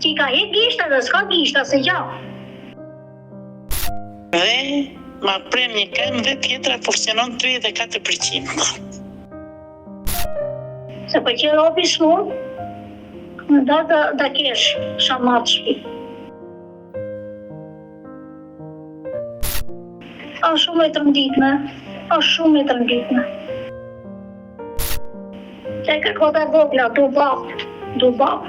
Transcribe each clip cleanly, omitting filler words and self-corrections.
Që I ka hek gishta dhe s'ka gishta se gjao. Dhe ma prem një këmë dhe tjetra funksionon 34%. Se për që robi s'mon, da kesh shamat shpi. A shumë e të rënditme, shumë e të rënditme. Se kërkota vogla, du bap.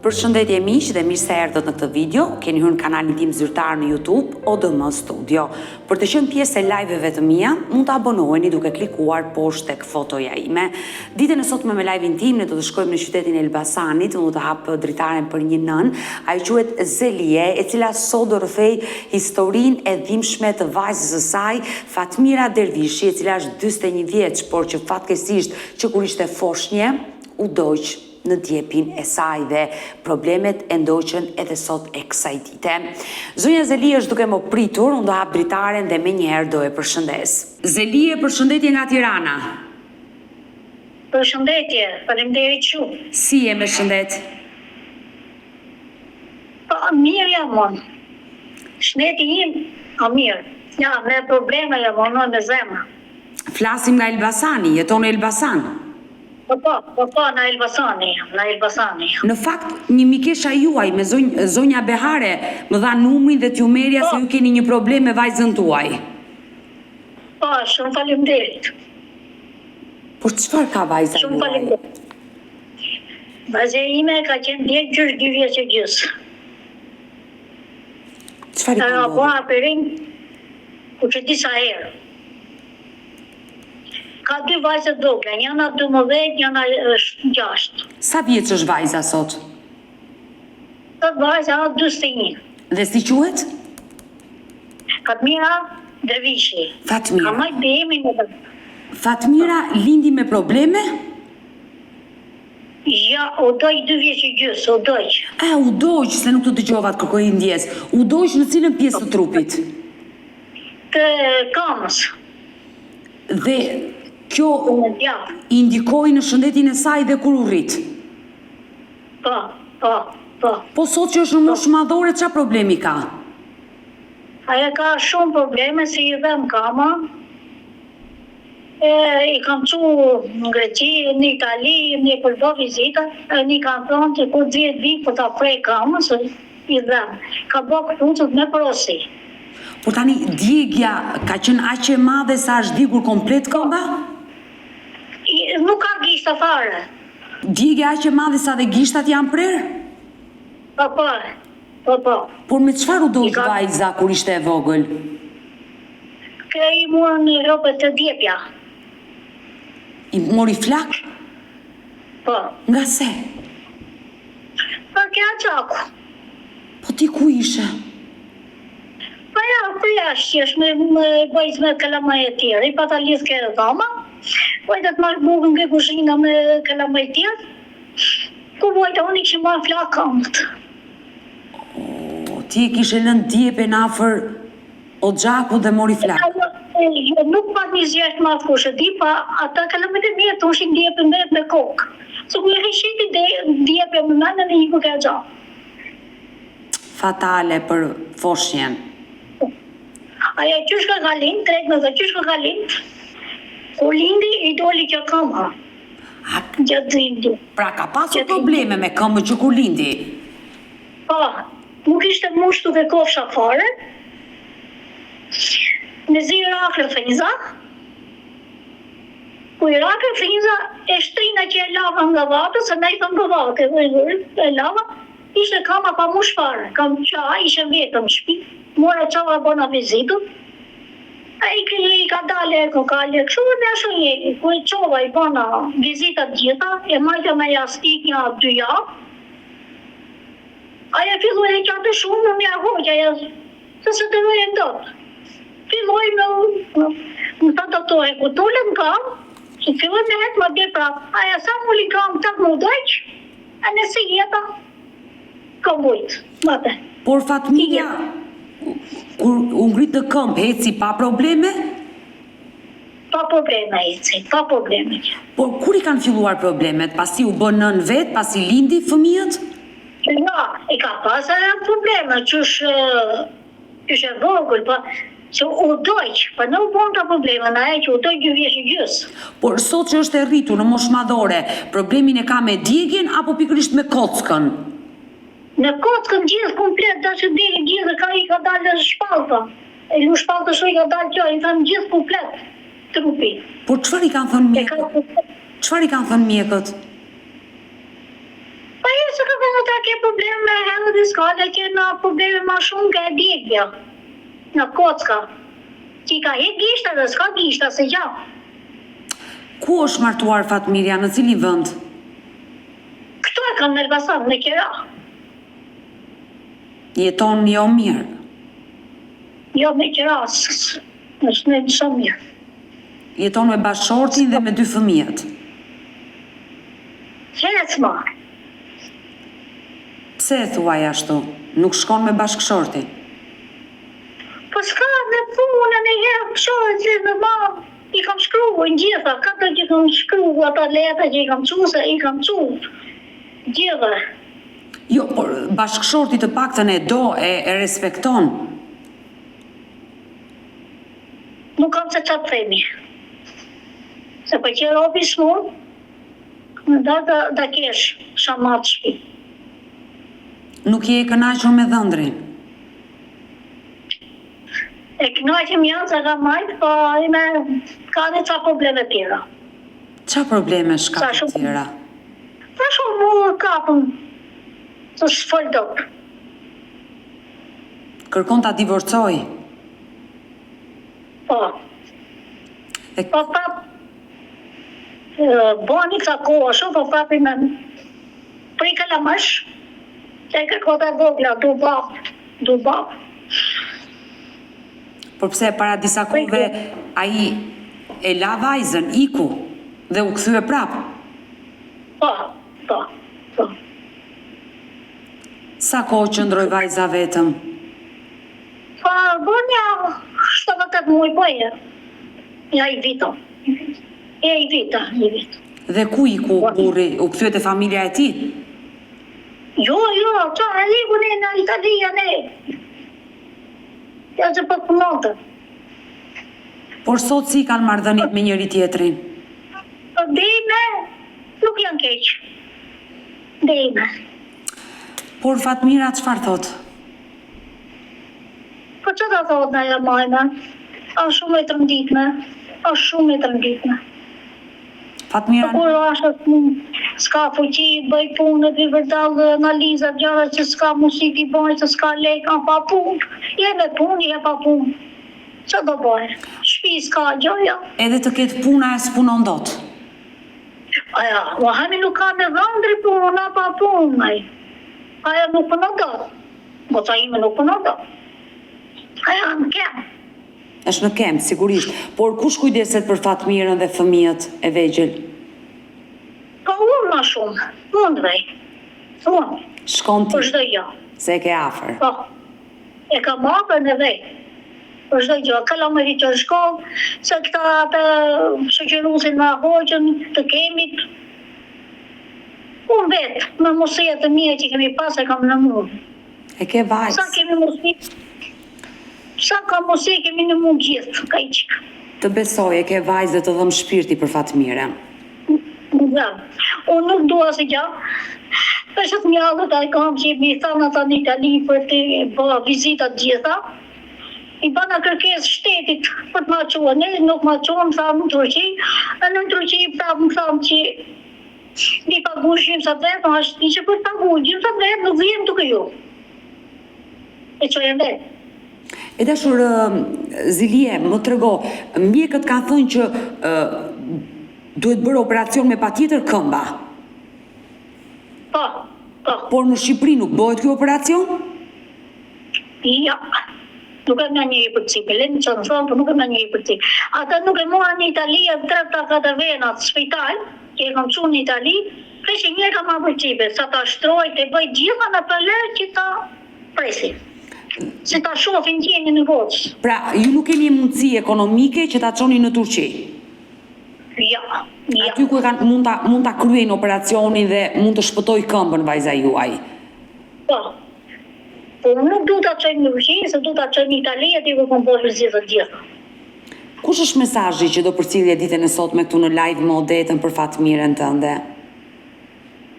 Përshëndetje miq dhe mirë se erdhët në këtë video. Keni hyrë në kanalin tim zyrtar në YouTube ODM Studio. Për të qenë pjesë e live-eve të mia, mund të abonoheni duke klikuar poshtë tek fotoja ime. Ditën e sotme me live-in tim ne do të shkojmë në qytetin e Elbasanit, do të hap dritaren për një nën, ajo quhet Zelie, e cila sot do rrëfej historinë e dhimbshme të vajzës së saj, Fatmira Dervishi, e cila është 41 vjeç, por që fatkeqësisht që kur ishte foshnje, u doq në djepin e saj dhe problemet e ndoqën edhe sot e kësaj dite. Zonja Zelie është duke më pritur, unë do hap dritaren dhe me njëherë do e përshëndes. Zelie, përshëndetje nga Tirana. Përshëndetje, faleminderit shumë. Si e me shëndet? Mirë jam unë. Shneti im, mirë. Ja, me probleme jam unë me zemra. Flasim nga Elbasani, jeton në Elbasan. Po, në Elbasani. Në fakt, një mikesha juaj me zonja Behare më dha numrin dhe t'ju merja se ju keni një problem me vajzën tuaj. Po, shumë faleminderit. Por çfarë ka vajza juaj? Shumë faleminderit. Vajza ime ka qenë djetë gjysh 2 vjeç e gjys. Çfarë ka ndodhur? Po, aperin, ku që disa herë. Ka 2 vajzë vogla, njëna 12, njëna është 6. Sa vjeç është vajza sot? Sot vajza është 41. Dhe si quhet? Fatmira Dervishi. Fatmira. Ka majtë behemin e dhe. Fatmira lindi me probleme? Ja, u doj 2 vjeç e gjys, u doj. U dojq, se nuk të dëgjova të kërkoj ndjes. U dojq në cilën pjesë të trupit? Të kamës. Dhe kjo indikoi në shëndetin e saj dhe kur u rrit? Po. Po sot që është në moshë madhore, qa problemi ka? Aja ka shumë probleme, si I dhem kama. I kam qu në Greqi, në Itali, në përdo vizita, një kam thonë që kur 10 vit për ta prej kamës, I dhem. Ka bo këpuncët me prosi. Por tani, djegja ka qenë aq e madhe sa është digur komplet këmba? Nuk ka gishta fare. Djegja aq e madhe sa dhe gishtat janë prerë? Po. Por me çfarë u dojq vajza kur ishte e vogël? I morën në ropët të djepja. I mori flak? Po. Nga se? Kja qaku. Po ti ku ishe? Po ja, për jashtë me bëjt me kalamaj e tjerë. I pata lisë kërë dhama. Vojtë të marrë bukën nga kushina me kalamaj tjerë. Ku vojtë unë I kështë marrë flak kamët. Ti e kishe lënë djepe në afër o gjaku dhe mori flak? Nuk pa një zjesht ma fushë, di pa ata kalamajt e mire të ushin djepe me kokë. Se ku e rishiti djepe me menë në I ku ka gjaku. Fatale për foshnjen. Aja qysh ka kalin, trekme dhe qysh ka kalin, kur lindi I doli kjo këmë. Gjatë lindi. Pra ka pasur probleme me këmë që kur lindi? Po, nuk ishte mushtu dhe kofsha fare, në zi rakë fënza, ku I rakë fënza e shtrina që e lava nga vatë, se ne I thëmë nga vatë e lava, ishte kama pa mush fare, kam qa, ishe vetëm shpi, mora qava bona vizitu, I ka dalë e kokale, kështu dhe me ashtë njeri, ku I qova I bona vizitat gjitha, e majtë me jastik një 2 javë, aja fillu e qatë shumë në mja hoqja, se se të vëjë ndotë. Filloj më të doktore, ku tullëm kam, që filloj me hetë më bje prapë, aja sa mulli kam të më dojq, a nëse jeta, ka bujtë, mate. Por Fatmira, kur u ngrit në këmbë, heci pa probleme? Pa probleme eci, pa probleme. Por kur i kanë filluar problemet? Pasi u bën nën vet, pasi lindi fëmijët? Ja, i ka pas probleme, qysh e vogël, pa që u dojq, pa në u bon të probleme, na e që u dojq 2 vjeç e gjys. Por sot që është e rritur në moshë madhore, problemin e ka me djegjen apo pikërisht me kockën? Në kockën gjithë komplet, da që djegën gjithë, i ka dalë shpallta. E lu shpallta shu i ka dalë kjo, i kanë gjithë komplet trupi. Por çfarë i kanë thënë mjekët? Çfarë i kanë thënë mjekët? Pa e se ka thënë ta ke probleme me herë dhe s'ka, dhe ke na probleme ma shumë ka e djegja. Në kocka. Që i ka hek gishta dhe s'ka gishta se gja. Ku është martuar Fatmirja, në cili vend? Këto e kanë në Elbasan, në Kira. Jeton jo mirë. Jo me Kira, është në shumë mirë. Jeton me bashkëshortin dhe me 2 fëmijët. Hec ma. Pse e thuaj ashtu? Nuk shkon me bashkëshortin? Po s'ka në punë, në herë pëshorët që në ma, i kam shkruar në gjitha, katër që kam shkruar, ata leta që i kam quse, i kam quse. Gjitha. Jo, por bashkëshorti të paktën e do, e respekton. Nuk kam se qatë themi. Se për që robi s'mon, da kesh shamat shpi. Nuk je e kënaqur me dhëndrin? E kënaqem janë se ka majtë, pa ime ka dhe ca probleme tjera. Qa probleme shka të tjera? Ta shumë mu kapën, të shfëldop. Kërkon ta divorcoj? Po. Po prap, bani kësa kohë shumë, po prapi me prej kalamësh, se kërkota vogla, du bap. Por pse para disa kohëve ai e la vajzën, iku, dhe u kthye prap? Po. Sa kohë qëndroi vajza vetëm? Po, bonja 7-8 muaj po e. Ja i vito. I vito. Dhe ku iku burri? U kthye te familja e tij? Jo, qa e ligu ne në Italia ne. Ja që për punonte. Por sot si kanë marrëdhëniet me njëri tjetrin? Dejme, nuk janë keq. Dejme. Por Fatmira çfarë thot? Po që da thot në e majme? A shumë e të rënditme. Fatmira... Kur ashtë s'ka fuqi, bëj punë, dhe vërdallë analizat gjara që s'ka musik i bëj, që s'ka lek, a pa punë. Je me punë. Që do bëj? Shpi s'ka gjoja. Edhe të ketë puna e s'punon dot? Aja, hami nuk ka me dhëndri punë, a pa punë. Aja nuk punon dot. Goca ime nuk punon dot. Aja në kemë. Është në kemë, sigurisht. Por kush kujdeset për Fatmirën dhe fëmijët e vegjël? Po unë ma shumë. Unë dhej. Unë. Shkon ti? Për shdoj jo. Se e ke afër? Po. E ka mapër në dhej. Për shdoj jo. Kala më rritë në shkollë, se këta të shëqerusin në hoqën të kemit. Unë vetë, me mosejet të mije që kemi pas e kam në mundë. E ke vajzë? Sa kemi mosejet? Sa ka mose kemi në mund gjithë, ka i qikë. Të besoj, e ke vajzë dhe të dhëm shpirti për Fatmirën. Ja, unë nuk dua se gja. Peshët mjallët a i kam që i mi thanë ata në Itali për të bë vizitat gjitha. I bana kërkes shtetit për të ma qua. Ne nuk ma qua, më thamë në Turqi. E në Turqi më thamë që një pagu shimë sa vetë, më ashtë që për pagu shimë sa vetë, nuk vjem të këju. E që e vetë. E dashur Zilie, më trego, mjekët kanë thënë që duhet bërë operacion me patjetër këmba. Po. Por në Shqipëri nuk bëhet kjo operacion? Ja. Nuk e nga njëri për cipë, që në thonë, për nuk e nga njëri për cipë. Ata nuk e mua në Itali, e trepta këtë venat spital, që e kam qunë në Itali, që njëri ka ma për cipë, sa ta shtrojt e bëjt gjitha në përler që ta presi. Se ta shofin tjeni në gocë. Pra, ju nuk keni mundësi ekonomike që ta qoni në Turqi? Ja. Aty ku mund ta kryejnë operacionin dhe mund të shpëtoj këmbën vajza juaj. Po. Po nuk du ta çoj në Greqi, se du ta çoj në Itali, aty ku kam bërë të gjitha. Kush është mesazhi që do përcjellje ditën e sotme këtu në live me Odetën për Fatmirën tënde?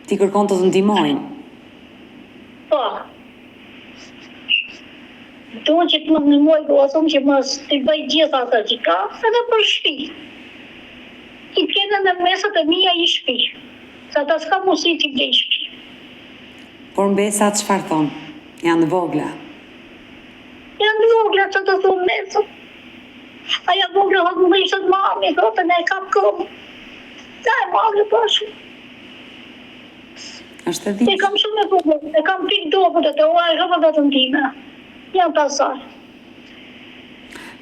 Ti kërkon të ndihmojnë. Po. Duhet që të më ndihmoj gosën që mos të bëj gjitha ato që ka, edhe për shtëpi. I kene në mesat e mia i shtëpi. Sa ta s'ka mundësi t'i blej shtëpi. Por mbesa çfarë thon? Janë vogla. Janë vogla që të thunë mesat. Aja vogla hëtë më ishët mami, thotë ne kap këmë. Da e mami pashë. Është e ditë. E kam shumë e vogla, e kam pikë dobët e uaj hëpë vetëm time. Janë pasaj.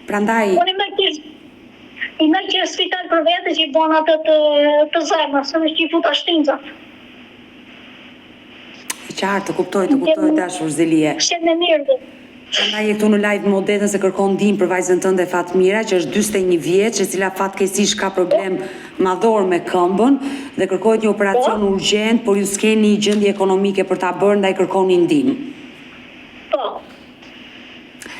Prandaj Unë i me kërë spital për vete që i bon atë të zemër, se me që i futa shtinzat. e qartë, të kuptoj dashur Zelie. Shenë në mirë dhe. Prandaj je këtu në live me Odetën se kërkon ndihmë për vajzën tënde Fatmira, që është 41 vjeç, e cila fatkeqësisht ka problem madhor me këmbën dhe kërkohet një operacion urgjent, por ju s'keni gjendje ekonomike për ta bërë, ndaj kërkoni ndihmë. Po.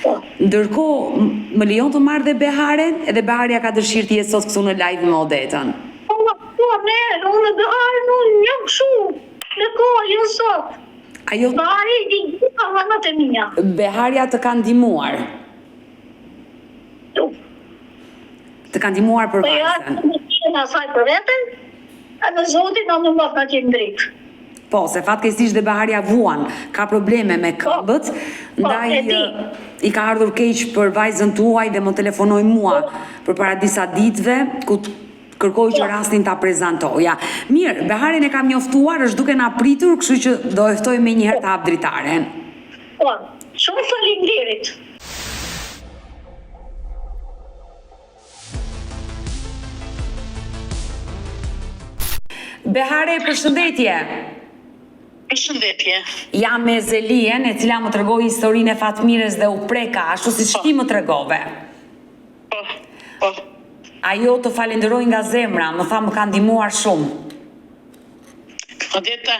Po. Ndërkohë, më lejon të marrë dhe Beharen, edhe Beharja ka dëshirë të jetë sot këtu në live me Odetën. Po, ne, unë Behari nuk jam shumë. Në kohë, jo sot. Ajo Behari i gjitha vanat e mia. Beharja të ka ndihmuar. Të ka ndihmuar për Po ja, vajzën. në asaj për veten, edhe Zoti na më ka qenë drejt. Po, se fatkeqësisht dhe Beharja vuan, ka probleme me këmbët, ndaj e di. i ka ardhur keq për vajzën tuaj dhe më telefonoi mua përpara disa ditëve, ku kërkoj që rastin ta prezantoja. Mirë, Beharin e kam njoftuar, është duke na pritur, kështu që do e ftoj me njëherë të hap dritaren. Po, shumë faleminderit. Behare, përshëndetje. Përshëndetje. Jam me Zelien, e cila më tregoi historinë e Fatmirës dhe u preka, ashtu siç ti më tregove. Po. Ajo të falenderoj nga zemra, më tha më ka ndihmuar shumë. Odeta,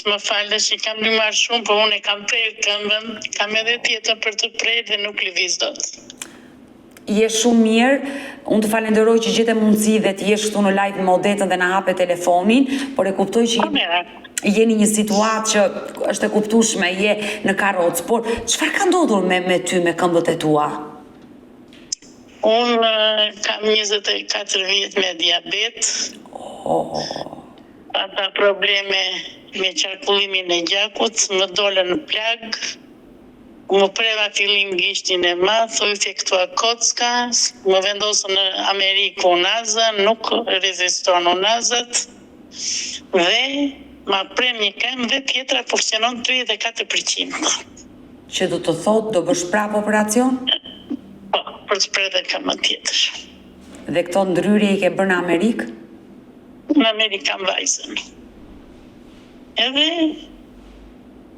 më falë që kam ndihmuar shumë, por unë e kam prerë këmbën, kam edhe tjetër për të prerë dhe nuk lëviz dot. Je shumë mirë, unë të falenderoj që gjete mundësi dhe të jesh këtu në live me Odetën dhe na hape telefonin, por e kuptoj që jeni një situatë që është e kuptueshme, je në karrocë, por çfarë ka ndodhur me ty me këmbët e tua? Unë kam 24 vjet me diabet. Ata probleme me qarkullimin e gjakut, më dolën në plagë. Më preva fillim gishtin e madh, u infektua kocka, më vendosën në Amerikë unazën, nuk reziston unazët, dhe ma prem një këmbë dhe tjetra funksionon 34%. Që do të thotë do bësh prapë operacion? Po, për të prerë dhe këmbën tjetër. Dhe këto ndryrje i ke bërë në Amerikë? Në Amerikë kam vajzën. Edhe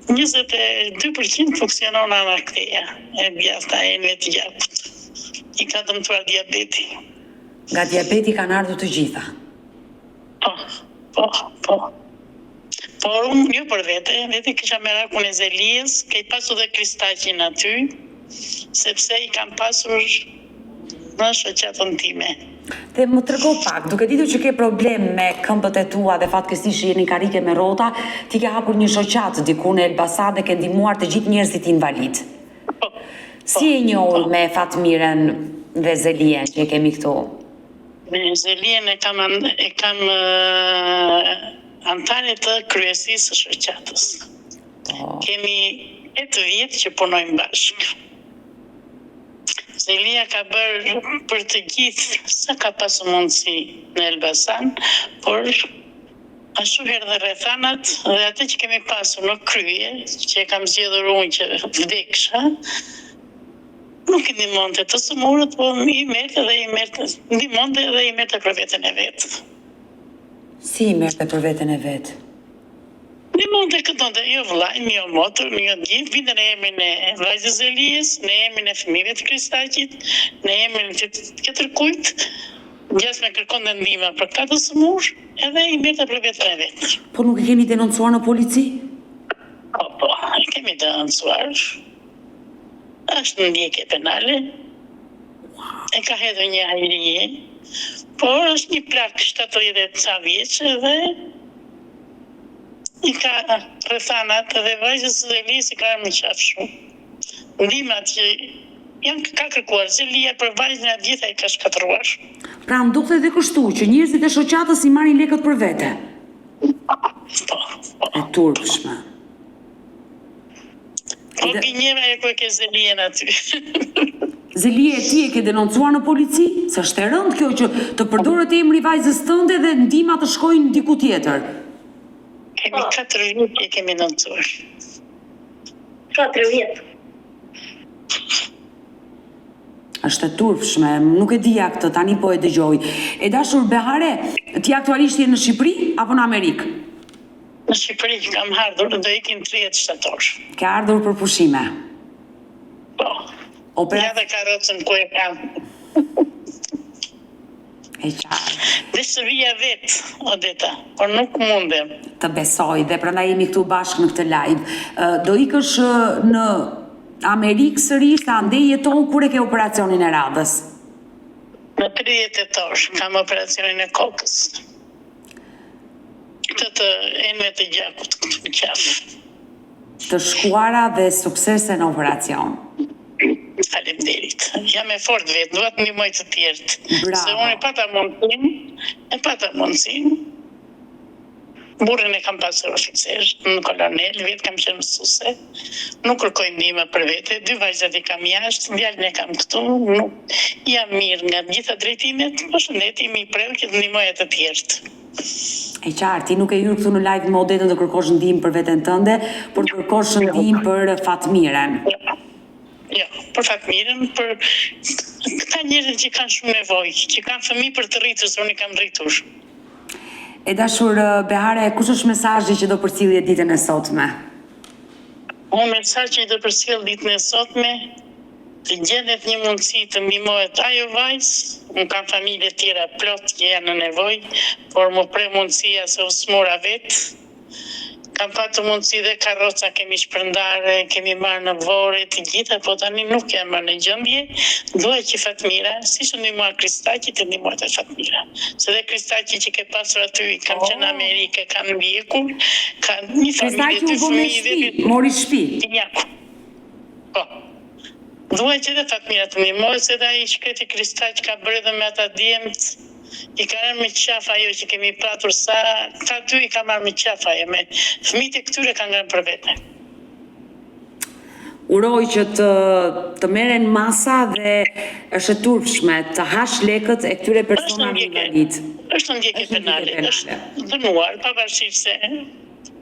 22% funksionon anarkteja e bjafta e në të gjakut. I ka dëmtuar diabeti. Nga diabeti kanë ardhur të gjitha. Po. Por unë jo për vete kisha merakun e Zelies, ke i pasur dhe kristaqin aty, sepse i kam pasur në shoqatën time. Dhe më trego pak, duke ditur që ke problem me këmbët e tua dhe fatkeqësisht jeni karike me rrota, ti ke hapur një shoqat diku në Elbasan dhe ke ndihmuar të gjithë njerëzit invalid. Si e njohur me Fatmirën dhe Zelien që e kemi këtu? Me Zelien e kam antare të kryesisë së shoqatës. Kemi 8 vjet që punojmë bashkë. Zelia ka bërë për të gjithë sa ka pasur mundësi në Elbasan, por ashtu herë dhe rrethanat dhe atë që kemi pasur në krye, që e kam zgjedhur unë që vdeksha, nuk i ndihmonte të sëmurët, por ndihmonte dhe i merrte për veten e vet. Si i merrte për veten e vet? Ndihmonte këtonte, jo vllajin, jo motër, jo gjithë, vinte në emrin e vajzës Zelies, në emrin e fëmijëve të Kristaqit, në emrin e tjetër kujt, Gjas me kërkon dhe ndihmë për këtë smur, edhe i mirë të për vetën e vetë. Po nuk e keni denoncuar në polici? Po, e kemi denoncuar. Është në ndjekje penale. E ka hedhur një ajrie, por është një plak 70 ca vjeç dhe i ka rrethanat dhe vajzës dhe Zelisë ka më qaf shumë. Ndihmat që ka kërkuar Zelia për vajzën e gjitha i ka shkatruar. Pra ndodhte edhe kështu që njerëzit e shoqatës i marrin lekët për vete. Po. E turpshme. Po gënjeva e ku e ke Zelien aty. Zelie, ti e ke denoncuar në polici? Se është e rëndë kjo që të përdoret emri vajzës tënde dhe ndihma të shkojnë diku tjetër. Kemi 4 vjet e kemi denoncuar. 4 vjet. Është e turpshme, nuk e dija këtë, tani po e dëgjoj. E dashur Behare, ti aktualisht je në Shqipëri apo në Amerikë? Në Shqipëri kam ardhur, do ikim 30 shtator. Ke ardhur për pushime? Po. Ja dhe karrocën ku e kam. E qartë. Dhe së vija vetë, Odeta, por nuk mundem. Të besoj, dhe prandaj jemi këtu bashkë në këtë live. Do ikësh në Amerikë sërish, sa ande jeton kur e ke operacionin e radhës? Në 30 tetor kam operacionin e kokës. Të enve të gjakut këtë qafë. Të shkuara dhe suksese në operacion. Faleminderit. Jam e fort vetë, duhet të ndihmoj të tjerët. Bravo. Se unë e pata mundësin. Burrin e kam pasur oficer, në kolonel, vetë kam qenë mësuese. Nuk kërkoj ndihmë për vete, 2 vajzat i kam jashtë, djalin e kam këtu, nuk jam mirë nga të gjitha drejtimet, po shëndetim i preu që të ndihmoj të tjerët. E qartë, ti nuk e hyrë këtu në live me Odetën të kërkosh ndihmë për veten tënde, por të kërkosh ndihmë për Fatmiren. Jo, për Fatmiren, për këta njerëz që kanë shumë nevojë, që kanë fëmijë për të rritur, se unë i kam rritur. E dashur Behare, kush është mesazhi që do përcjellje ditën e sotme? Unë mesazhi që do përcjell ditën e sotme, të gjendet një mundësi të ndihmohet ajo vajzë, unë kam familje tjera plot që janë në nevojë, por më pre mundësia se u smura vetë. Kam patur mundësi dhe karroca kemi shpërndarë, kemi marrë në vore, të gjitha, po tani nuk jam marrë në gjendje. Duhet që Fatmira, si që ndihmoj Kristaqi, të ndihmohet e Fatmira. Se dhe Kristaqi që ke pasur aty, kam qenë në Amerikë, kam ndjekur, ka një familje, 2 fëmijë, mori shtëpi. Pinjaku. Po. Duhet që dhe Fatmira të ndihmohet, se dhe ai shkreti Kristaq ka bërë dhe me ata djemët. I ka marrë me qaf ajo që kemi patur sa, ka 2 i ka marrë me qaf ajo, me fëmijët e këtyre kanë ngrënë për vete. Uroj që të merren masa dhe është e turpshme të hash lekët e këtyre personave invalid. Është ndjekje penale, është dënuar, pavarësisht se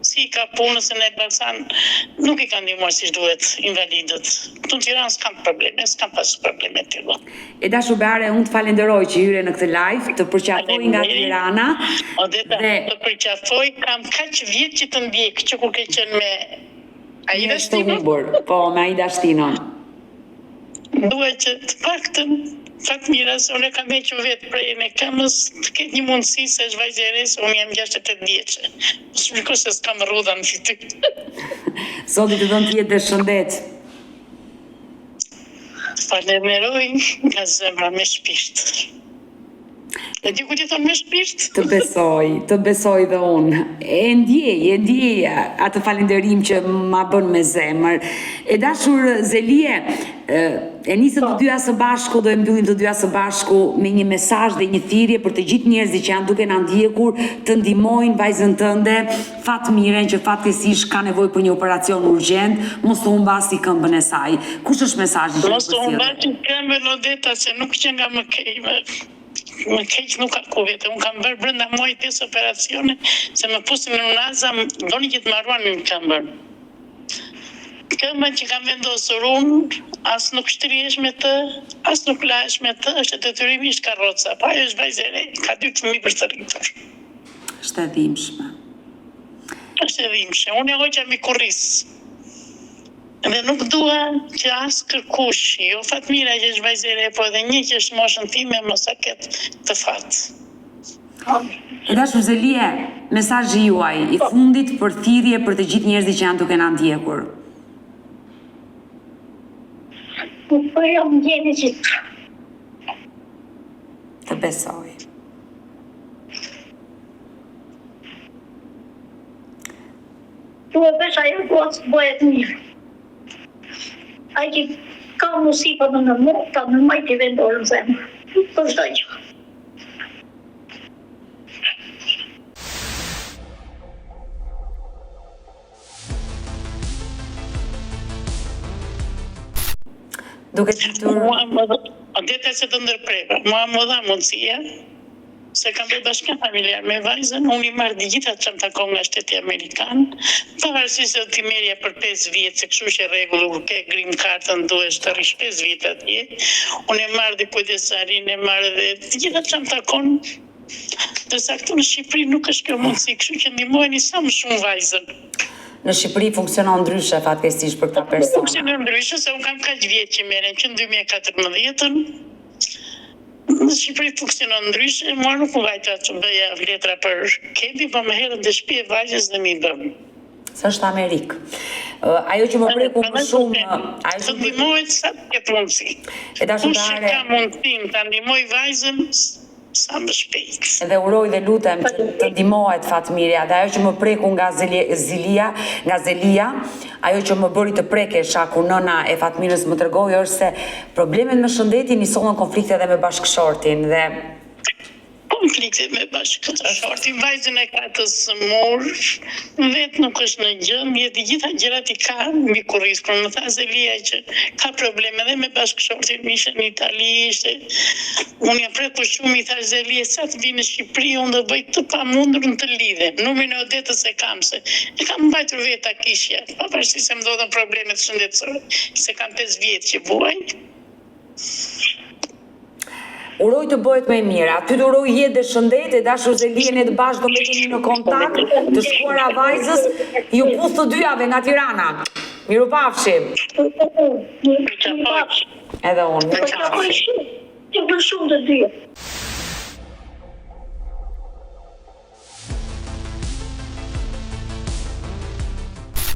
si ka punës e në Elbasan, nuk i kanë ndihmuar siç duhet invalidët. Këtu në Tiranë s'kan probleme, s'kan pasur probleme të tilla. E dashur Behare, unë të falenderoj që hyre në këtë live, të përqafoj nga Tirana. Odeta, të përqafoj, kam kaq vjet që të ndjek, që kur ke qenë me Aida Shtinon. Po, me Aida Shtinon. Duhet që të paktën Fatmira, se unë e kam hequr vetë prej në këmës, të ketë një mundësi se është vajzë e re, se unë jam 68 vjeçe. Shpikoj se s'kam rrudha në fytyrë. Zoti të dhënë të jetë dhe shëndet. Falenderoj nga zemra me shpirt. E di ku ti thon me shpirt? Të besoj dhe unë. E ndjej atë falënderim që ma bën me zemër. E dashur Zelie, e nisëm të dyja së bashku, do e mbyllim të dyja së bashku me një mesazh dhe një thirrje për të gjithë njerëzit që janë duke na ndjekur të ndihmojnë vajzën tënde, Fatmiren, që fatkeqësisht ka nevojë për një operacion urgjent, mos të humbasi këmbën e saj. Kush është mesazhi që mos të humbasi këmbën, Odeta, se nuk që nga më kejme. Më keq nuk ka ku vete, unë kam bërë brenda muajit 5 operacione, se më pusin në unaza, doni që të marruan në këmbën. Këmbën që kam vendosur unë, as nuk shtrihesh me të, as nuk lahesh me të, është detyrimisht karroca, pa ajo është vajzë e re, ka 2 fëmijë për të rritur. Është e dhimbshme. Është e dhimbshme, unë e hoqa mi kurris. Dhe nuk dua që asë kërkush, jo Fatmira që është vajzere, po edhe një që është moshën time mos a ketë të fatë. E dashur Zelie, mesazhi juaj i fundit për thirrje për të gjithë njerëzit që janë duke na ndjekur. Po jam gjeni që Të besoj. tu e vesh ajo gocë bëhet mirë. Ai që ka mundësi për në mu, ta në majtë i vendorë në zemë. Për çdo gjë. Duke qitur Deta që të ndërpreva, mua më dha mundësia, se kam bërë bashkëm familjar me vajzën, unë i marrë të gjitha që më takon nga shteti Amerikan, pavarësisht se ti merja për 5 vjetë, se kështu që rregullu kur ke green cardën duhesh të rish 5 vjetë atje, unë e marrë dhe kujdesarin, e marrë dhe të gjitha që më takon, dërsa këtu në Shqipëri nuk është kjo mundësi, kështu që ndihmojeni sa më shumë vajzën. në Shqipëri funksionon ndryshe fatkeqësisht për këta persona. Funksionon ndryshe, se unë kam kaq vjetë që merren që në 2014-ën, në Shqipëri funksionon ndryshe, mua nuk u vajta që bëja vletra për kebi, po më herën të shtëpi e vajzës dhe mi bëm. Së është Amerikë. Ajo që më preku më shumë... Të ndihmohet sa të ketë mundësi. E dashur Kush që ka mundësin të ndihmoj vajzën, sa më shpejt. Edhe uroj dhe lutem që të ndihmohet Fatmirja, dhe ajo që më preku nga Zelia, ajo që më bëri të prekesha kur nëna e Fatmirës më tregoi është se problemet me shëndetin nisohen konflikte edhe me bashkëshortin dhe konfliktet me bashkëshortin, vajzën e ka të smur, vetë nuk është në gjendje, të gjitha gjërat i ka mbi kurriz. Kur më tha Zelia që ka probleme edhe me bashkëshortin, ishte në Itali, unë jam prekur shumë, i thash Zelia, sa të vi në Shqipëri, unë do bëj të pamundur në të lidhem. Numrin e Odetës e kam, se e kam mbajtur vetë akishja, pavarësisht se më ndodhen problemet shëndetësore, se kam 5 vjetë që vuaj. Uroj të bëhet më e mira. Ty të uroj jetë dhe shëndet, e dashur Zelie, ne të bashkë do mbetemi në kontakt, të shkuara vajzës, ju puth të dyjave nga Tirana. Mirupafshim. Edhe unë. Të bën shumë të dyja.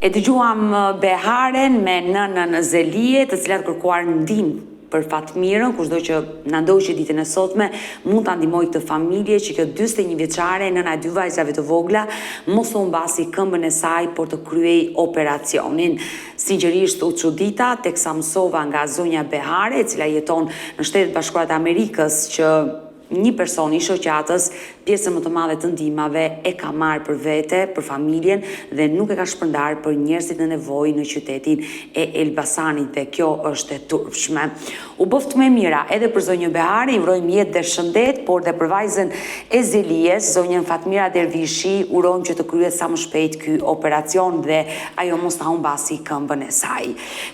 E dëgjuam Beharen me nënën Zelie, të cilat kërkuar ndihmë për Fatmirën, kushdo që na ndoqë ditën e sotme, mund ta ndihmoj këtë familje që kjo 41 vjeçare, nëna e 2 vajzave të vogla, mos u mbasi këmbën e saj por të kryej operacionin. Sinqerisht u çudita teksa mësova nga zonja Behare, e cila jeton në Shtetet Bashkuara të Amerikës, që një person i shoqatës pjesën më të madhe të ndihmave e ka marrë për vete, për familjen dhe nuk e ka shpërndarë për njerëzit në nevojë në qytetin e Elbasanit, dhe kjo është e turpshme. U bëft më mira edhe për zonjën Behare, i urojmë jetë dhe shëndet, por dhe për vajzën e Zelies, zonjën Fatmira Dervishi, urojmë që të kryhet sa më shpejt ky operacion dhe ajo mos ta humbasi këmbën e saj.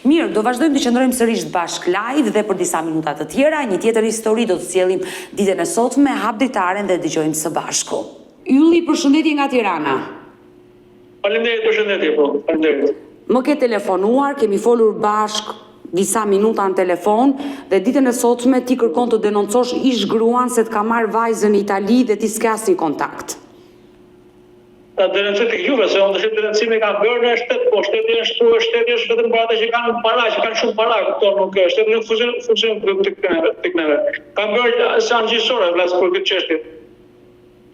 Mirë, do vazhdojmë të qëndrojmë sërish bashk live dhe për disa minuta të tjera, një tjetër histori do të sjellim ditën e sotme, hap ditaren dhe dëgjojmë së bashku. Ylli, përshëndetje nga Tirana. Faleminderit, përshëndetje, po. Faleminderit. Më ke telefonuar, kemi folur bashk disa minuta në telefon dhe ditën e sotme ti kërkon të denoncosh ish gruan se të ka marrë vajzën në Itali dhe ti s'ke asnjë kontakt. Ta denuncoj tek juve, se unë të denuncime kanë bërë në shtet, po shteti është vetëm për ata që kanë para, që kanë shumë para, këto nuk shteti nuk funksionon tek neve. Kanë bërë seancë gjyqësore vlas për këtë çështje.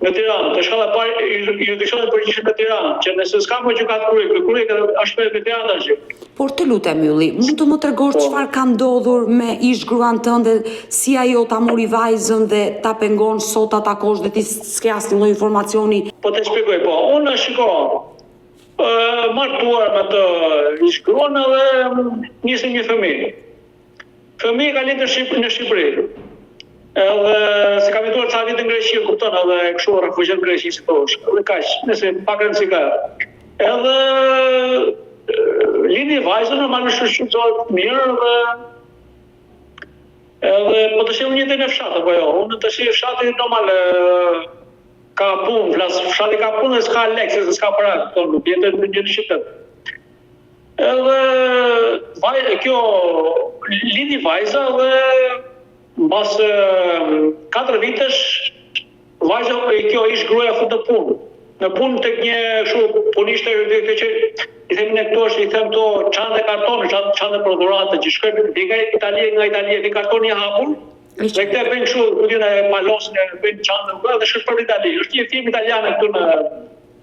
Në Tiranë, të shkalla parë jurisdikcioni përgjithshëm në Tiranë, që nëse s'ka më gjykat kurrë është në Tiranë tash. Por të lutem Ylli, mund të më tregosh çfarë ka ndodhur me ish gruan tënde, si ajo ta mori vajzën dhe ta pengon sot ta takosh dhe ti s'ke asnjë lloj informacioni? Po të shpjegoj, po. Unë martuar me të ish gruan dhe nisi një fëmijë. Fëmija ka lindur në Shqipëri. Edhe se kam jetuar ca vite në Greqi, kupton, edhe kështu refugjat në Greqi, si thosh. Edhe kaq, nëse pak rëndësi ka. Edhe lindi vajzën, normal në shqyrtohet mirë edhe po të shihim një ditë në fshat apo jo. Unë të shih fshati normal ka punë, fshati ka punë dhe s'ka lekë, se s'ka para, kupton, nuk jetë në një qytet. Edhe kjo lindi vajza dhe mbas 4 vitesh vajza kjo ish gruaja fut në punë. Në punë tek një kështu punishte që i themi ne këto është i them to çantë karton, çantë për dhuratë që shkojnë nga Italia, një karton i hapur. Dhe këte bëjnë kështu, kujtën e palosin e bëjnë çantë dhe shkojnë për Itali. Është një film italiane këtu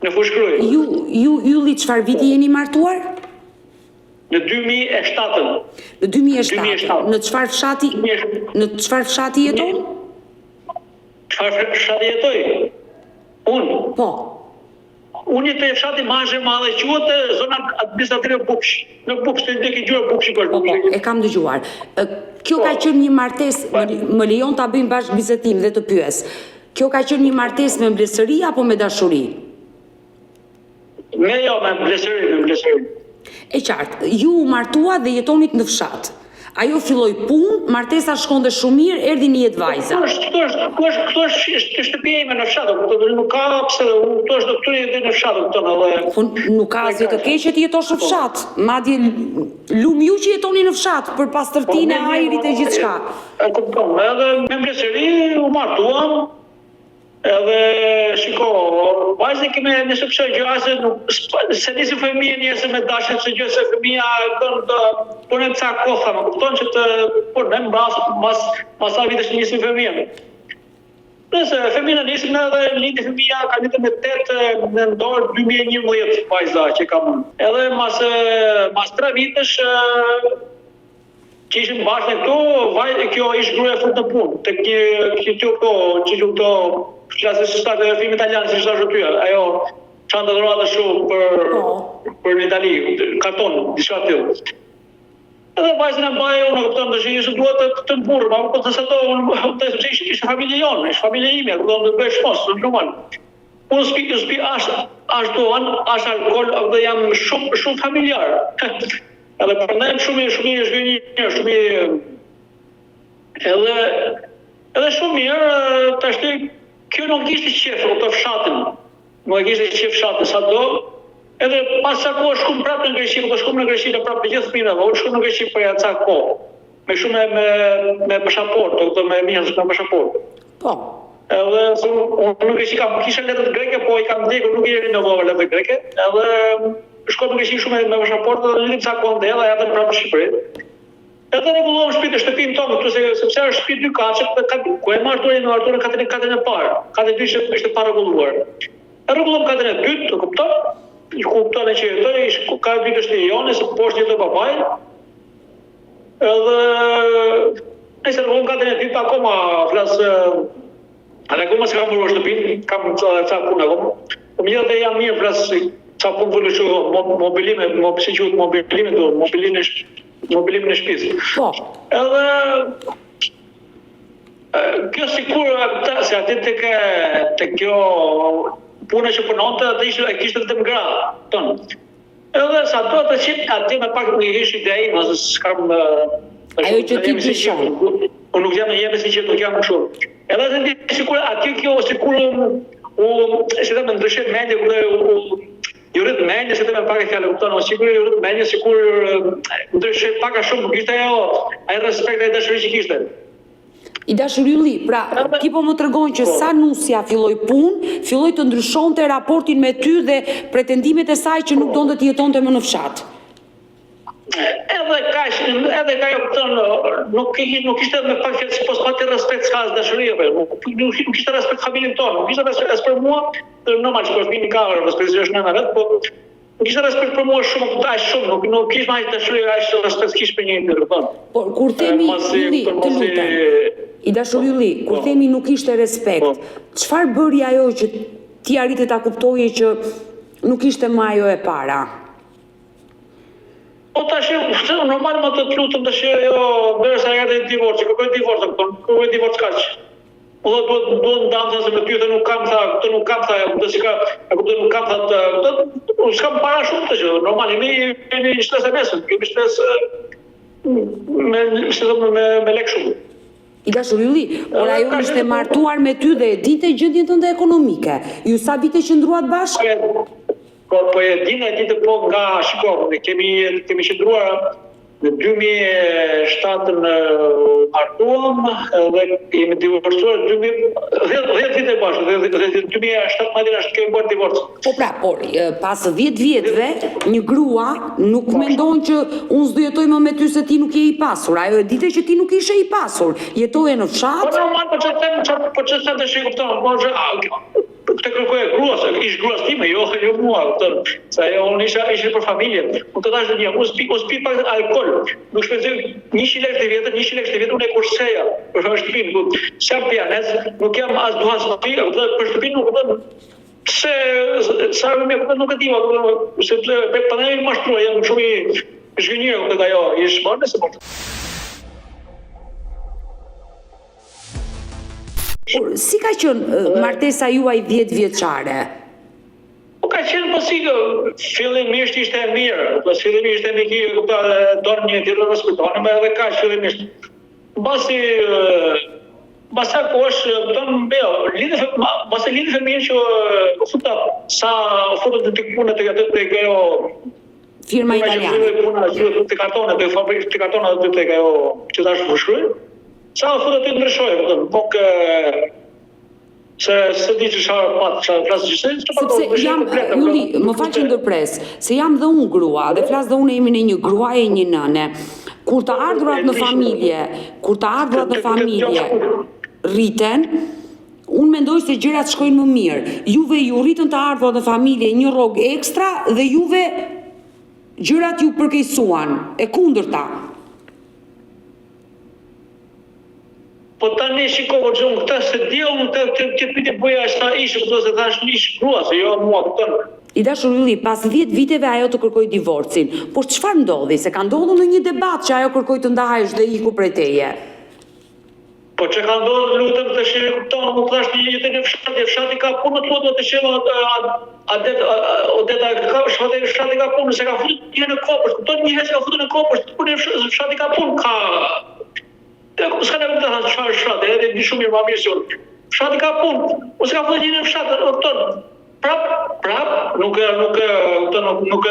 në Fushkruj. Ju çfarë viti jeni martuar? Në 2007. Në 2007. Në çfarë fshati jeton? Çfarë fshati jetoj? Unë? Po. Unë jetë e fshati Mazhe Madhe, quhet zona administrative Buksh. Në Buksh të ndekë gjura Bukshi për Po, e kam dëgjuar. Kjo ka qenë një martesë, më lejon ta bëjmë bashkë bisedim dhe të pyes. Kjo ka qenë një martesë me mbledhëri apo me dashuri? Me mbledhëri. E qartë, ju u martua dhe jetonit në fshat. Ajo filloi punë, martesa shkonte shumë mirë, erdhi një jetë vajza. Këto është shtëpia ime në fshat, nuk ka pse, këto është këtu në fshat këto. Po nuk ka asgjë të keq që të jetosh në fshat. Madje lum ju që jetoni në fshat për pastërtinë e ajrit e gjithçka. E kupton, edhe me mbledhëri u martuam. Edhe shiko, vajzë kemi nëse pse gjëra se nisi fëmijë njëse me dashje se gjë se fëmia bën të punë ca kohë, më kupton që të punë mbas sa vitesh nisi fëmijën. Nëse fëmia nisin edhe lindi fëmia ka ditë me 8 nëntor 2011 vajza që kam. Edhe mas 3 vitesh që ishim bashkë këtu, kjo ish gruaja fut në punë. Tek këto klasë shtatë e film italian si është aty. Ajo çanta dhuratë shumë për në Itali, karton, diçka tillë. Edhe vajzën e mbaj, unë kupton tash ishte duhet të burr, ma po të sato unë ishte familja jonë, ishte familja ime, do të bëj shpos, normal. Unë spi ashtu alkool dhe jam shumë familjar. Edhe prandaj shumë edhe shumë mirë tash kjo nuk ishte qef të fshatin. Nuk ishte qef fshatin sado. Edhe pas sa kohë shkum prapë në Greqi, shkum në Greqi prapë të gjithë fëmijëve, unë shkum në Greqi për ca kohë. Me shumë me pasaportë, me mjës me pasaportë. Po. Edhe unë në Greqi kisha letër greke, po i kam ndjekur, nuk i rinovova letër greke. Edhe shkoj në Greqi shumë me pasaportë dhe lirim ca kohë ndër, edhe atë prapë në Shqipëri. Edhe rregulluam shtëpinë tonë, sepse është shtëpi 2 kaçe, ku e martuari në katën e parë. Katën e dytë është pa rregulluar. E rregulluam katën e dytë, e kupton? Kupton që jetoj, ka dytë është e jone, se poshtë jetoj babai. Edhe nëse rregulluam katën e dytë akoma flas akoma s'kam marrë shtëpinë, kam ca punë akoma. Po mirë dhe jam mirë flas ca punë vëllë shumë mobilime në shtëpi. Po. Edhe kjo sikur se aty tek kjo puna që punonte atë kishte vetëm gra ton. Edhe sa do të qit aty me pak më ish ide, mos s'kam ajo që ti dëshon. Unë nuk jam jemi si që nuk jam kështu. Edhe të sikur aty kjo sikur si të më ndryshet mendje kur ju rrit mendje se të me pak e fjallë kuptonë, o sigur ju rrit mendje sikur ndryshe paka shumë, kishte ajo respekt e dashuri që kishte. I dashuri Ylli, pra ti po më tregon që sa nusja filloi punë, filloi të ndryshonte raportin me ty dhe pretendimet e saj që nuk donte të jetonte më në fshat. Edhe ka kupton, nuk ishte me pak fjallë si pos pati respekt s'ka as dashurive, nuk ishte respekt familjen tonë, nuk ishte respekt për mua, normal që është vini kamerë, respekt është nëna vetë, po nuk ishte respekt për mua shumë, nuk ishte ma dashuri, respekt s'kish për një tjetër, thonë. Por kur themi Ylli, të lutem, i dashuri Ylli, kur themi nuk ishte respekt, çfarë bëri ajo që ti arrite ta kuptoje që nuk ishte më ajo e para? Po tash normal më të lutem tash jo derisa erdhi divorci, kërkoj divorc kaq. Po do ndamsa se me ty nuk kam tha, do si ka, nuk kam tha, s'kam para shumë të gjë. Normal jemi shtres e mesëm, kemi shtres me lek shumë. I dashur Ylli, por ajo ishte martuar me ty dhe e dinte gjendjen tënde ekonomike. Ju sa vite qëndruat bashkë? Po e dinë ditë po nga shiko, ne kemi qëndruar në 2007 në martuam dhe jemi divorcuar 10 vite bashkë, dhe 2017 është kemi bërë divorc. Po pra, por pas 10 vjetëve, një grua nuk mendon që unë s'do jetoj më me ty se ti nuk je i pasur. Ajo e dite që ti nuk ishe i pasur. Jetoje në fshat. Po normal, po që them të shikupton, po që këtë kërkoj e gruas, ish gruas time, jo mua, se unë ishe për familje. Unë të dash dhe një, unë spi pak alkohol, nuk shpenzoj 100 lekë të vjetër, unë e kurseja, për shumë shtëpinë, se jam pianez, nuk jam as duhan së pi, për shtëpinë nuk dhe, se sa me nuk e tima, se për ne i mashtrua, jam shumë i zhgënjërë, këtë ajo, i shmarë nëse mërë. Si ka qenë martesa juaj 10 vjeçare? Po ka qenë pësikë, fillimisht ishte e mirë, fillimisht e mirë, dorë një tjetër respektonim edhe ka fillimisht. Basi kosh, basi lidhë fëmijë që futa sa futa të punët të kjo firma italiane. Të kartonet, të fabrikë të kartonet të kjo që ta shfushrujë. Sa futa të ndryshojë, po se di që shara patë, shara flasë gjithë, sepse jam, Juli, më faq që ndërpres, se jam dhe unë grua, dhe flasë dhe unë jemi në një grua e një nëne, kur të ardhurat në familje, rriten, unë mendoj se gjërat shkojnë më mirë. Juve ju rritën të ardhurat në familje një rrogë ekstra dhe juve gjërat ju përkeqësuan, e kundërta. Po tani shikova që unë këta se di unë të piti bëja është ta ishë, këto se thash një ishë grua, se jo mua këtën. I dashur Ylli, pas 10 viteve ajo të kërkoj divorcin, por çfarë ndodhi? Se ka ndodhur në një debat që ajo kërkoj të ndahej dhe iku prej teje. Po që ka ndodhur lutem të shihë kupton, më thash një jetë në fshati ka punë të lutem të shihë fshati ka punë, se ka futur një në kopësht, kupton një herë ka futur në kopësht, punë fshati ka punë ka. S'ka në këtë thasë çfarë fshati, edhe di shumë mirë ma mirë se unë. Fshati ka punë, ose ka futur një në fshatë, kupton. Prap, nuk e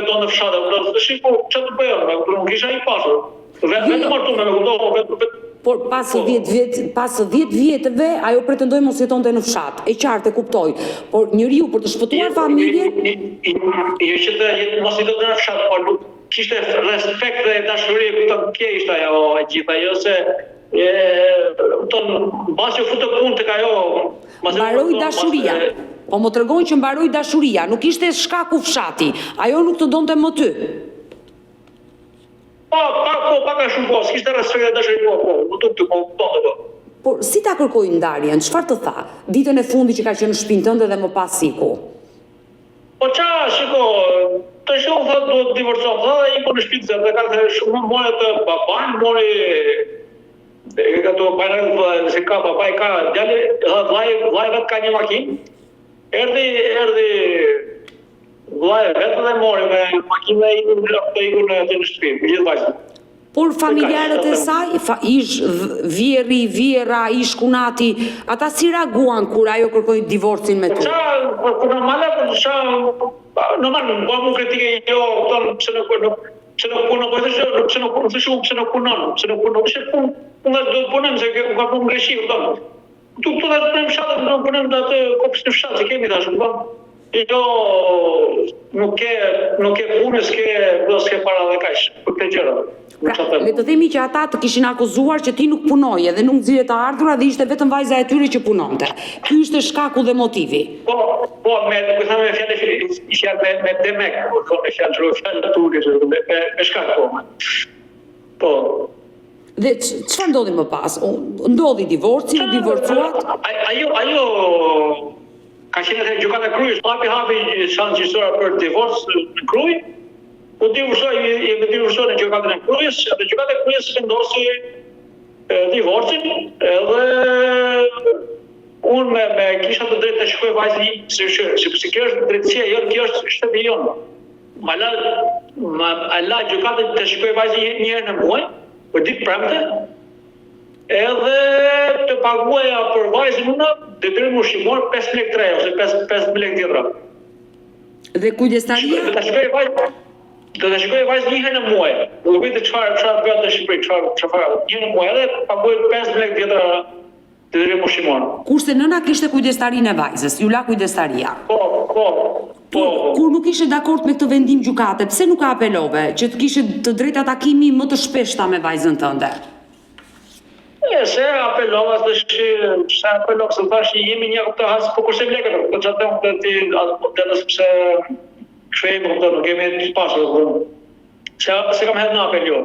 do në fshatë, të shiko që të bëjë, nuk isha i pasur. Vetë martume, me kupton, por pas 10 vjetëve ajo pretendoi mos jetonte në fshat. E qartë e kuptoj. Por njeriu për të shpëtuar familjen, jo që të jetë mos jetonte në fshat, por kishte respekt dhe dashuri, kupton, kjo ishte ajo e gjitha, jo se basi u futë punë tek ajo. Mbaroi dashuria. Po më tregon që mbaroi dashuria, nuk ishte shkaku fshati. Ajo nuk të donte më ty. Paka shumë po, s'kishte respekt dhe dashuri po. Por si ta kërkoi ndarjen? Çfarë të tha? Ditën e fundit që ka qenë në shtëpinë tënde dhe më pas iku. Po shiko, të shoh thotë do të divorcojmë, thotë iku në shtëpi dhe ka thënë shumë more të baban, more ka të bajnë se ka babai ka djalë, vllai vet ka një makinë. Erdhi vllai vet dhe mori me makinë e iku në shtëpi, gjithë vajzën. Por familjarët e saj, ish vjeri, vjera, ish kunati, ata si reaguan kur ajo kërkoi divorcin me ty? Normal, më kritike jo, pse nuk punon, pse nuk punon, unë do të punojmë se ka punë greshi, kupton. Tu do të punojmë fshatë, do të punojmë atë kopës në fshatë, kemi tash, kupton. Jo, nuk ke punë, s'ke para dhe kaq, për këtë gjëra. Pra, le të themi që ata të kishin akuzuar që ti nuk punoje dhe nuk nxirre të ardhurat dhe ishte vetëm vajza e tyre që punonte. Ky ishte shkaku dhe motivi. Po, me fjalë me demek, me fjalë turke, me shkak po. Po. Dhe çfarë ndodhi më pas? Ndodhi divorci, u divorcuat? Ajo ka qenë në gjykata e Krujës, hapi shansë gjyqësore për divorc në Krujë. U divorcoi në gjykatën e Krujës, dhe gjykata e Krujës vendosi divorcin, edhe unë me kisha të drejtë të shkoj vajzën, sepse kjo është drejtësia jonë, kjo është shteti jonë. Ma la gjykatën të shkoj vajzën një herë në muaj, për ditë premte, edhe të paguaja për vajzën unë, detyrim ushqimor 5.000 lekë ose 5.000 lekë tjetra. Dhe kujdestaria? Do ta shikoj vajzë një herë në muaj. Do të vite çfarë bëhet në Shqipëri, çfarë një në muaj edhe paguaj 5 lekë tjetër të drejtë pushimor. Kurse nëna kishte kujdestarinë e vajzës, ju la kujdestaria. Po. Kur nuk ishe dakord me këtë vendim gjykate, pse nuk apelove që të kishe të drejta takimi më të shpeshta me vajzën tënde? Se apelova, se apelova, se thash jemi një këtë hasë, po kurse lekët, po që atëm të ti, dhe nëse shvejmë, nuk kemi të pasur, se kam hedhë në apelio.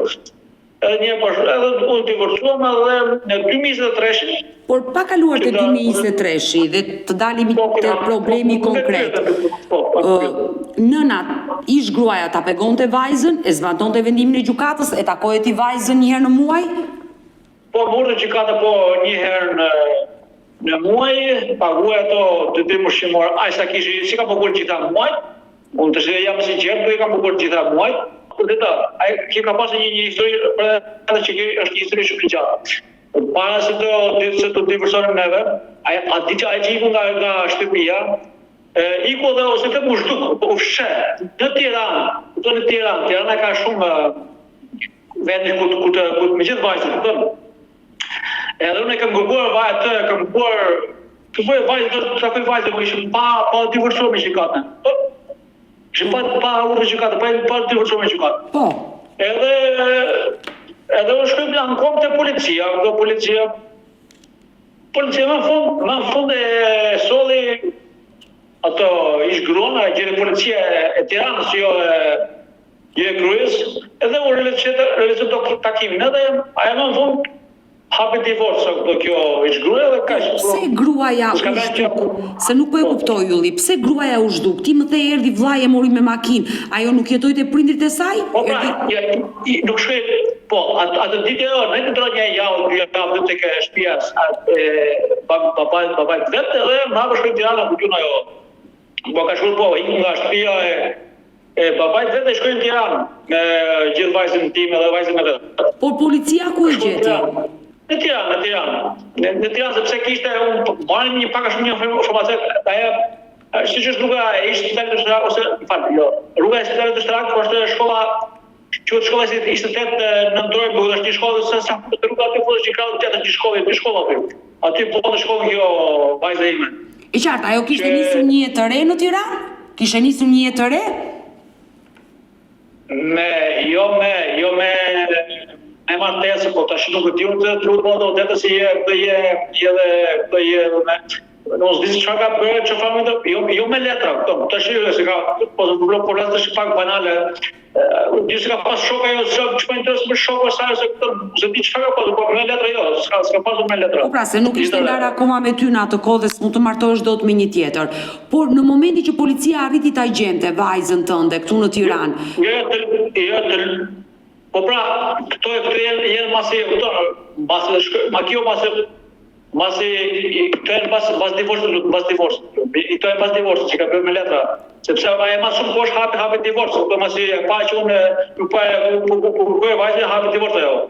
Edhe një përshur, edhe unë divorcuam edhe në 2023. Por pa kaluar të 2023 dhe të dalimi të problemi konkret, nëna ish gruaja ta pegonte vajzën, e zbatonte vendimin e gjykatës, e takoje ti vajzën një herë në muaj? Po, murë gjykata po një herë në muaj, paguaj ato të dy mushimor, sa kishi, si ka paguar gjitha muaj, unë të jam sinqert, do i kam paguar gjitha muaj, Kjo ka pasur një histori, edhe që është një histori shumë e gjatë. Para se të divorconim neve, a di që ai iku nga shtëpia, iku dhe ose të më zhduk, u fshe, në Tiranë, Tirana ka shumë vende ku me gjithë vajzët, edhe unë e kam kërkuar vajzë, kam kërkuar vajzë, më ishëm pa divorcuar me gjykatën. Që pa urë gjykatë, pa divorcuar me gjykatë. Po. Edhe u shkojmë në kom të policia, më në fund e solli ato ish grona, gjere policia e Tiranës, jo e Krujës, edhe u realizoj takimin, edhe aja më në fund hapi divorce këto kjo ish gruaja dhe kaq. Pse gruaja u zhduk? Se nuk po e kuptoj Ylli, pse gruaja u zhduk? Ti më the erdhi vllai e mori me makinë, ajo nuk jetoi te prindrit e saj? Po nuk shkoj, po atë ditë në të ndronjë një javë, dy javë tek shtëpia babai vetë dhe më shkoi në Tiranë ku qen ajo. Po ka shkuar po, ik nga shtëpia e babait vetë shkoi në Tiranë me gjithë vajzën time dhe vajzën e vet. Por policia ku e gjeti? Në Tiranë, sepse kishte marrin një pak a shumë një informacion, ajo siç është rruga e Spitalit të Shtrak ose rruga e Spitalit të Shtrak, është shkolla, quhet shkolla e ishte 8 nëntor, por është një shkollë se sa rruga aty futesh një krau tjetër një shkollë aty. Aty po të shkollë kjo vajza ime. I qartë, ajo kishte nisur një jetë të re në Tiranë? Kishte nisur një jetë të re? Me martesë, po tash nuk e di unë të lutë edhe si këtë nësë disë që ka bërë që famit, jo me letra, tash se ka, po të blok por të shi pak banale, disë ka pas shoka jo, që pa interes me shoka sa, se di që ka pas, po me letra jo, s'ka pasur me letra. Po pra, se nuk ishte lara akoma me ty në atë kohë dhe s'mund të martohesh dot me një tjetër, por në momenti që policia arriti ta gjente vajzën tënde këtu në Tiranë, po pra, këto jenë masi divorce, këto e pas divorce, që ka bërë me letra, sepse e ma shumë kosh hapi divorce, këto masi pa që unë nuk pa e vajzën hapi divorce ajo.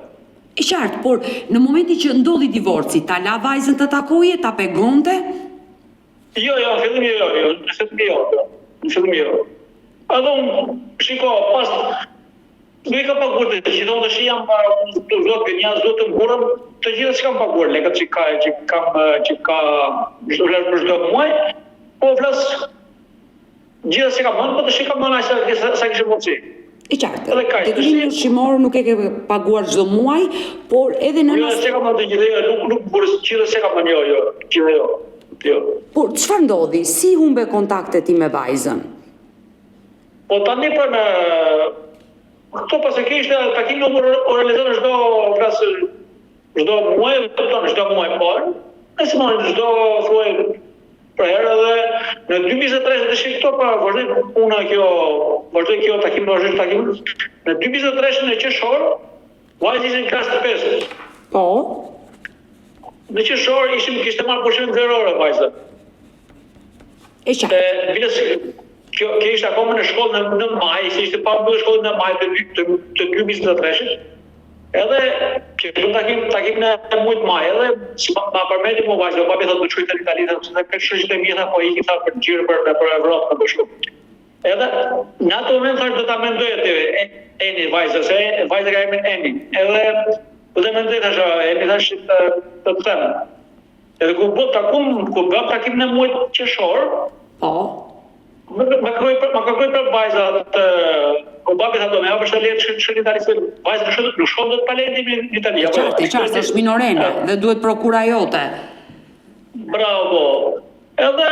E qartë, por në momenti që ndodhi divorci, ta la vajzën të takoje, ta pegonte? Jo, në fillim jo. Edhe unë, shiko, pas nuk i ka paguar të gjithë, të shi jam të zotë të mburëm, të gjithë që kam paguar, lekët që ka për shdo muaj, po flasë gjithë që kam mënë, po të shi kam mënë sa kishë mundësi. E qartë, deklimi ushqimor nuk e ke paguar çdo muaj, por edhe në Jo, se kam mënë të gjithë, nuk burës, gjithë se kam mënë jo. Por çfarë ndodhi? Si humbe kontaktet ti me vajzën? Po tani për në këto pas e kishte takimin u realizon çdo muaj, çdo muaj parë. Nëse më çdo thuaj për herë dhe në 2023 të shih këto pa vazhdoi kjo takim. Në 2023 në qershor, vajza ishte në klasë 5. Po. Në qershor kishte marrë pushim 0 orë vajza. E qartë. Kjo ishte akoma në shkollë në maj, se ishte pa në shkollë në maj të 2023, edhe që takim në mujtë maj, edhe ma përmeti mu vajzë, papi thëtë të qujtë në Italië, se këtë shështë e mjetha, po i kitha për gjirë për Evropë në bëshku. Edhe në atë moment thash do ta mendoj atë Eni vajza, se vajza ka emrin Eni. Edhe do të mendoj tash Eni tash të them. Edhe ku bë takim në muaj qershor, Po. më kërkoi për vajza të babi tha do më japësh letë në Itali, se vajza nuk shkon dot pa letë në Itali. Qartë, është minorene dhe duhet prokura jote. Bravo. Edhe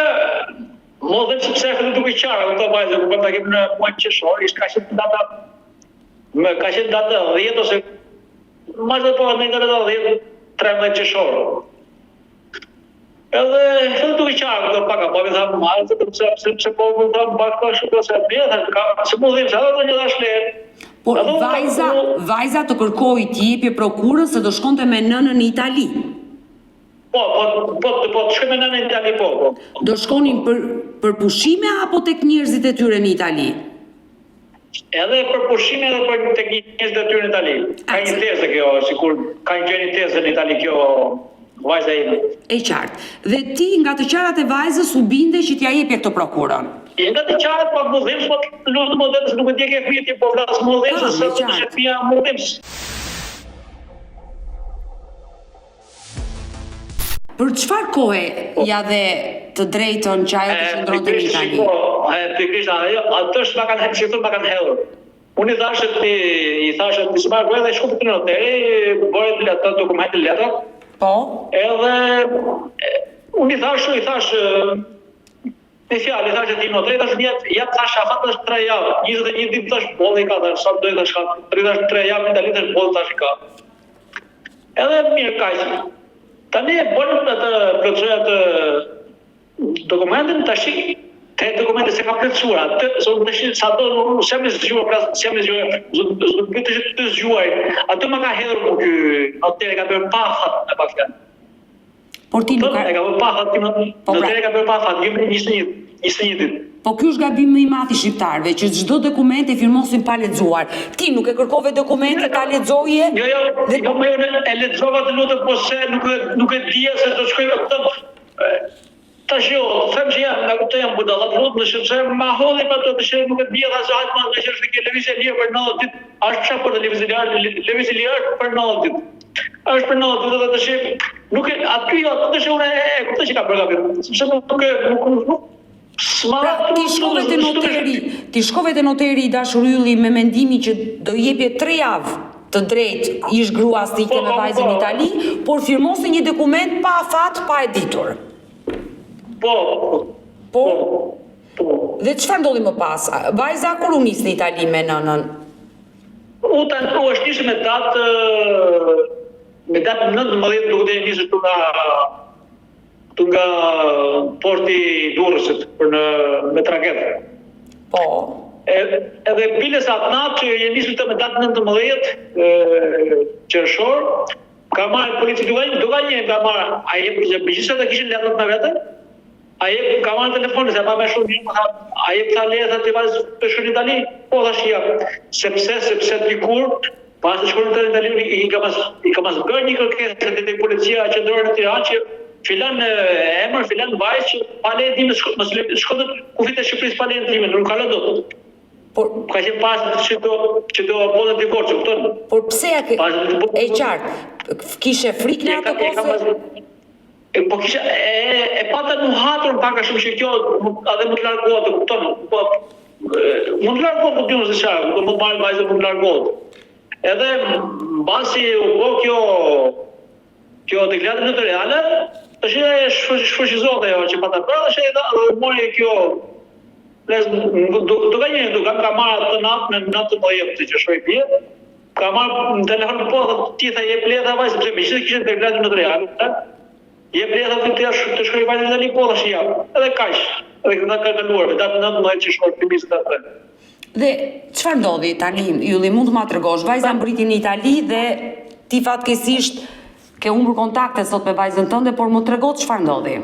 mo dhe sepse e duke qarë, këto vajzë, ku bëm takim në muaj qershor, ishte ka qenë data 10 ose më të po në data 10, 13 qershor. Edhe e duke qarë, këto paka, po mi tha marë, sepse po më tha baka shumë, se mu dhim, se edhe do një dash letë. Por vajza të kërkoi t'i jepje prokurën se do shkonte me nënën në Itali. Po, të shkojmë në Itali, po. Do shkonin për pushime apo tek njerëzit e tyre në Itali? Edhe për pushime edhe për tek njerëzit e tyre në Itali. Ka një tezë kjo, sikur ka një tezë në Itali kjo vajza ime. E qartë. Dhe ti nga të qarat e vajzës u binde që t'ja jepje këtë prokurën? Nga të qarat, po më dhims, po lutë më dhe, se nuk e tje ke fiti, po vlasë më dhims, se të shëpia më dhims. Për çfarë kohe ja dhe të drejtën që ajo të qëndronte në Itali? Pikrisht, atë është më kanë hedhur. Unë i thashë të smarë gojë dhe shku për të në hoteli, bërë të dokumente letra. Po? Edhe, unë i thashë, në fjallë, i thashë ti në hoteli, ja të thashë afat është 3 javë, 21 ditë thash bolë i ka, sa të dojë thash ka, 3 javë në Itali thash bolë thash i ka. Edhe mirë kajtë. Tani e bërë të plëtsoj atë dokumentin, tash te dokumentin se ka plëtsuar, sa do se me zgjuar, të zgjuar, atë më ka hedhur mu kjo, atë e ka bërë pa fat në Pakistan. Por ti nuk e ka bërë pa fat, atë e ka bërë pa fat, gjëmë 21 ditë. Po ky është gabim më i madh i shqiptarëve, që çdo dokument e firmosin pa lexuar. Ti nuk e kërkove dokumentet, ta lexoje? Jo, më e lexova të lutem, po se nuk e dija se do shkoj këtu. Tash jo, them që nga kuptoj jam budalla, lutem, sepse ma hodhi pa to, se nuk e dija se hajt më nga çështë që lëvizje lirë për 90 ditë. Është çfarë për lëvizje lirë për 90 ditë. Është për 90 ditë tash. Nuk e aty atë që unë e kuptoj që ka bërë gabim. Sepse nuk pra, ti shkove te noteri i dashur ylli me mendimin që do jepje 3 javë të drejtë ish grua stike me vajzën në Itali, por firmosi një dokument pa afat, pa e ditur. Po. Dhe çfarë ndodhi më pas? Vajza kur u nis në Itali me nënën? Është nisur me datë 19 duke të nisur këtu nga porti Durrësit me tragedë. Po. Edhe biles atë natë që je nisur të me datë 19 qershor, ka marrë polici duka një, ka marrë, a je bëgjisa të kishin letët në vete, a je ka marrë telefonin, se pa me shumë një, a je këta letët të vazë të shkën Itali, po dhe shia, sepse dikur, pas të shkën të Itali, i ka mas bërë një kërkesë të policia që ndërë në Tiranë, që filan emër, filan vajzë që pale e dimë shkodët kufit e Shqipërisë pale e dimë, nuk ka lëdot. Ka që pas që do bëllë divorë, që këtonë. Por pse e qartë? Kishe frikë në atë kose? Po kishe, e pata në hatër në paka shumë që kjo, adhe më të largohet, të këtonë. Më të largohet për t'junë se qarë, më të marrë vajzë më të largohet. Edhe, basi u po kjo deklaratë notariale, është e shfëshizohet ajo që pata bërë, është e mori kjo, duka një, ka marrë të natë në 19 që shoj pje, ka marrë në telefon po, ti tha je pleta vajzë, sepse me qëtë kishtë deklaratë notariale, je pleta të shkoj vajzë në tali po dhe shia, edhe kash, edhe këta ka kaluar, datë 19 që shkoj të misë të atë. Dhe çfarë ndodhi tani, Ylli, mund të ma tregosh, vajza mbriti në Itali dhe ti fatkesisht ke humbur kontakte sot me vajzën tënde, por më trego çfarë ndodhi?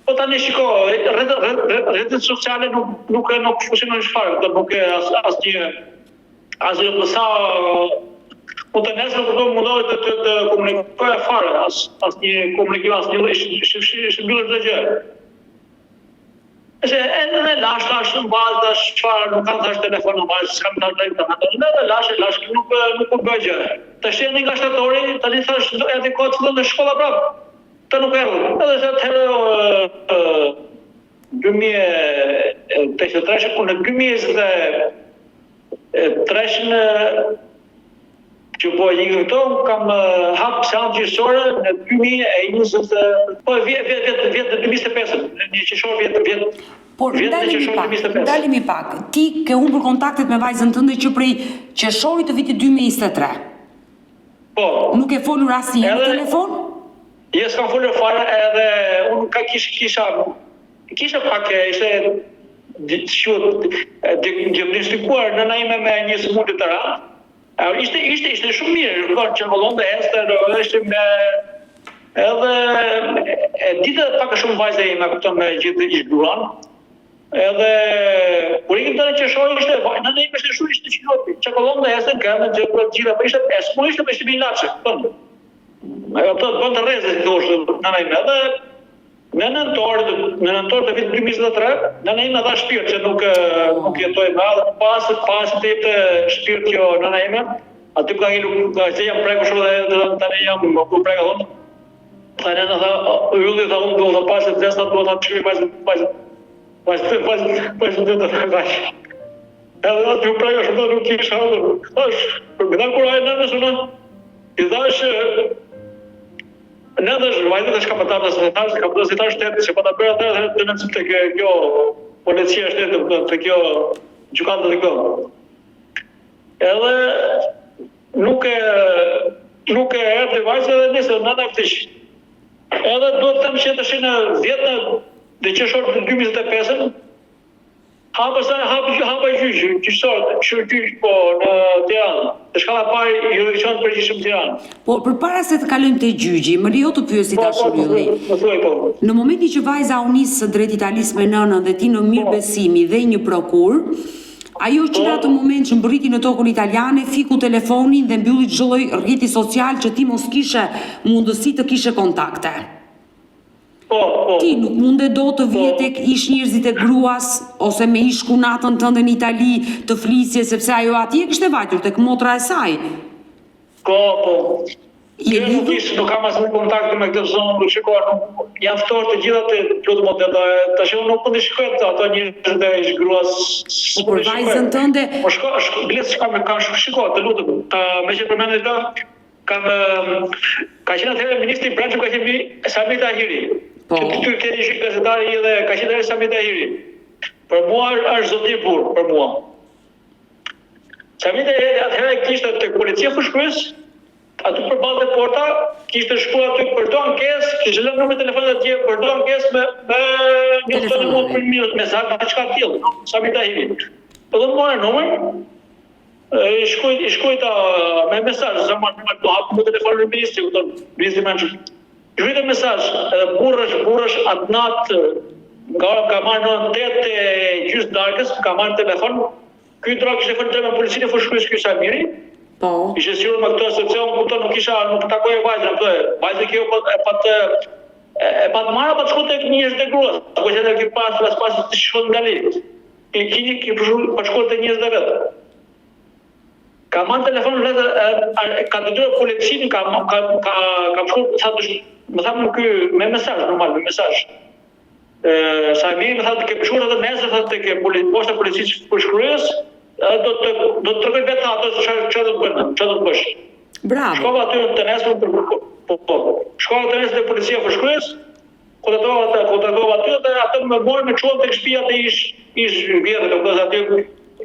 Po tani shiko, rrjetet sociale nuk funksionojnë çfarë, nuk e asnjë mësa po të nesër nuk mundohet të komunikoj fare, asnjë komunikim, asnjë shëmbëllë çdo gjë. edhe lash në bazë tash çfarë nuk kanë tash telefon në bazë, s'kam tash drejtë. Edhe lash nuk u bë gjë. Tash erdhi nga shtatori, tani thash erdhi kohë të në shkolla prapë. Të nuk erdhi. Edhe se atëherë 2023 në 2023 që po një këto, kam hapë seancë gjyqësore në 2020, po vjet 2025, një qershor vjet. Por ndalemi pak. Ti ke humbur kontaktet me vajzën tënde që prej qershorit të vitit 2023. Po. Nuk e folur asnjëherë në telefon? Jo, s'kam folur fare, edhe unë kisha pak ishte diagnostikuar nëna ime me një sëmundje të randë. Ishte shumë mirë, që vëllonte heste, ishte me... Edhe dite pak shumë vajzë e ime këto me gjithë ishtë duran. Edhe kur ikim të në qeshoj ishte, në ime ishte shumë ishte qiloti. Që vëllonte heste në kërën, gjitha, për ishte, s'mo ishte për ishte bilache, këtonë. Ato bënd të reze, si të ushtë në ime. Edhe në nëntor të vitë 2023, nëna ime dha shpirt që nuk jetoj me adhe, pas të jepte shpirt kjo nëna ime, aty ka që jam preko shumë dhe tani jam ku preko thonë, tani nëna tha, ylli tha unë do të pasit të zestat, do të qëmi pasit të të vajsh. Edhe aty u preko shumë dhe nuk kisha adhe, thash, këta kur ajë nënës unë, i thash, në dhe vajtë të shkapatar dhe sëtash, ka përdo sëtash shtetë, që pa të bërë atërë të nëcim të kjo policia shtetë, të kjo gjukatë dhe kjo. Edhe nuk e erdi vajtë dhe njëse në nëftish. Edhe do të temë që të shinë vjetë dhe qeshorë të 2025, hapa gjyqësorë po në Tiranë, të shkalla pari jurisdikcion të përgjithshëm Tiranë. Po, përpara se të kalojmë te gjyqi, më lejo të pyes si dashur ylli. Në momentin që vajza u nis drejt Italisë me nënën dhe ti në mirë besimi dhe një prokur, ajo që në atë moment që mbërriti në tokën italiane, fiku telefonin dhe mbylli çdo lloj rrjeti social që ti mos kishe mundësi të kishe kontakte. Ti nuk munde do të vije tek ish njerëzit e gruas, ose me ish kunatën tënde në Itali të flisje, sepse ajo atje kishte vajtur tek motra e saj. Po. Nuk kam asnjë kontakt me këtë zonë, nuk shikoj, janë ftohtë të gjitha të lutem atë, tash unë nuk mundi shikoj ato njerëz e ish gruas. Por vajzën tënde, po bilet shkoj me kanë shikoj, të lutem. Me që përmendë këtë, ka qenë atëherë ministri i brendshëm ka qenë Sami Tahiri. Që këtu keni ishë gazetari dhe ka qenë dhe Sami Tahiri. Për mua është zoti i burr, për mua. Sami Tahiri atëherë kishte tek policia fushkryes, aty përballë porta, kishte shkuar aty për të ankesë, kishte lënë numrin e telefonit atje për të ankesë me një telefon për mesazh diçka të tillë, Sami Tahiri. Po do morë numrin, shkojta me mesazh, zaman do hap në telefonin e ministrit, ministri Mançi. Shkruajte mesazh, edhe burrësh atë natë, ka marrë në 8:30 darkës, ka marrë telefon, ky drak kishte folur me policinë e fushkryes ky Samiri. Po. Ishte sigurt me këtë asociacion, kupton, nuk takoi vajzën, vajza kjo e pat marrë pa shkuar tek njerëz të gruas. Po që tek pas të shkon ndali. Ki pa shkuar tek njerëz të vet. Ka marrë telefonin vetë, ka dëgjuar policinë, ka shkuar sa të më thamë ky me mesazh, normal, me mesazh. Sa mirë më thamë ke shkuar atë nesër thotë tek poshta policisë fushkryes, do të tregoj vetë ato çfarë do të bëj, çfarë do të bësh. Bravo. Shkova aty në nesër po. Shkova te nesër te policia fushkryes, kontaktova aty dhe atë më morën me çuan tek shtëpia te ish vjetë, do të thotë aty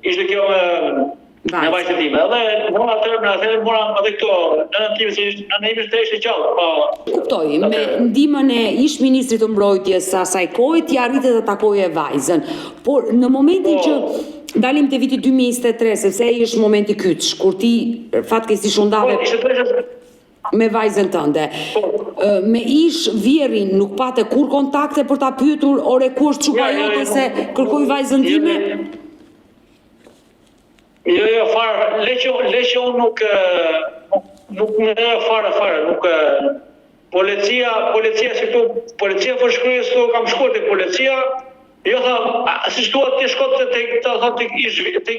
ishte kjo në vajzën time. Edhe mora atëherë mora edhe këto nënën time se nëna ime ishte gjallë. Kuptoj, me ndihmën e ish ministrit të mbrojtjes së asaj kohe ti arrite të takoje vajzën. Por në momentin që dalim te viti 2023, sepse ai është momenti kyç, kur ti fatkeqësisht u ndave me vajzën tënde. Me ish vjerin nuk pate kur kontakte për ta pyetur, ore ku është çuka jote se kërkoj vajzën time? Jo, fare, leqë unë nuk më fare, nuk... Policia si këtu, policia fushkryes këtu kam shkuar te policia, Jo tha, si shtuat ti shkot tek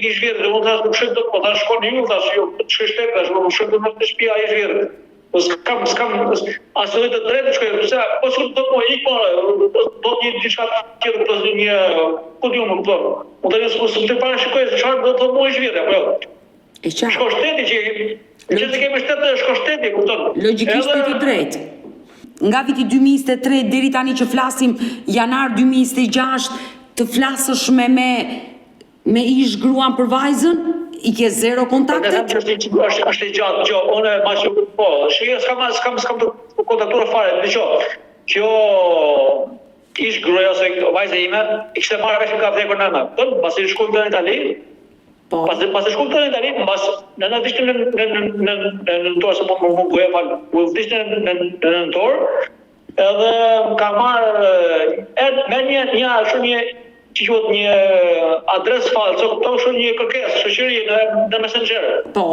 i zhvirë, unë thash nuk shkoj dot, po thash shkoni ju, thash jo, shkoj shtep, thash nuk shkoj dot në shtëpia e zhvirë. Po s'kam asnjë të drejtë shkoj, pse po s'u do po ik po do një diçka tjetër do një ku diun më kupton. Unë tani s'u të para shikoj çfarë do të thonë zhvirë, apo jo. E qartë. Shko shteti që të kemi shtet shko shteti, kupton. Logjikisht e ke drejt. Nga viti 2023 deri tani që flasim janar 2026 të flasësh me ish gruan për vajzën, i ke zero kontaktet? Është i gjatë, jo, unë po, s'kam të kontaktuar fare, dëgjoj. Kjo ish gruaja ose vajza ime i kishte marrë vesh nga vdekur nëna. Pasi shkojmë në Itali, pasi shkojmë në Itali, nëna vishte në nëntor, se po më goja fal. U vishte në nëntor, edhe ka marrë me një që quhet një adres falso, kupton, shumë një kërkesë shoqëri në Messenger. Po.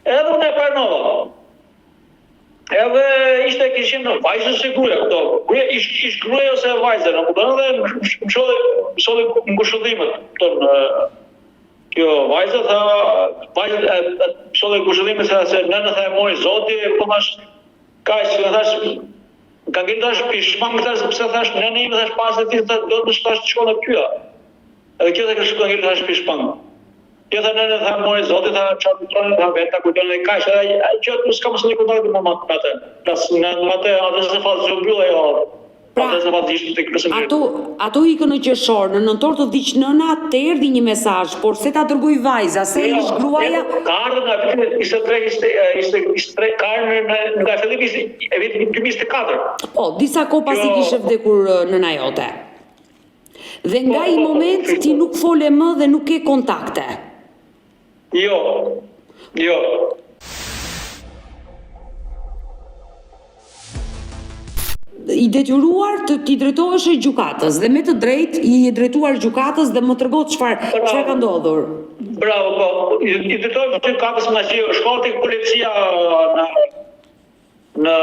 Edhe unë e pranova. Edhe ishte kishin vajzën se gruaja, kupton. Ish gruaja ose vajza, kupton, edhe më sholli ngushëllimet, kupton. Kjo vajza sholli ngushëllimet se nëna tha e mori Zoti, po thash kaq, thash ka ngel tash pishmang tash pse thash nëna ime thash pas se do të shtash të shkon në pyja. Edhe kjo ka shkuar ngel tash pishmang. Kjo tha nëna tha mori Zoti tha çfarë tronë tha vetë kujton e kaq, edhe që nuk s'kam asnjë kontakt me atë. Pas në atë se fazë zgjulla jo. Ato ikën në qershor, në nëntor të diq nëna të erdhi një mesazh, por se ta dërgoi vajza, se ish gruaja. Ka ardhur nga viti 23, ka ardhur nga fillimi e vitit 2024. Po, disa kohë pasi kishte vdekur nëna jote. Dhe nga i moment ti nuk fole më dhe nuk ke kontakte. Jo. I detyruar të ti drejtohesh gjykatës dhe me të drejtë i drejtuar gjykatës dhe më tregon çfarë ka ndodhur. Bravo, po. I drejtohesh gjykatës nga që shkon tek policia në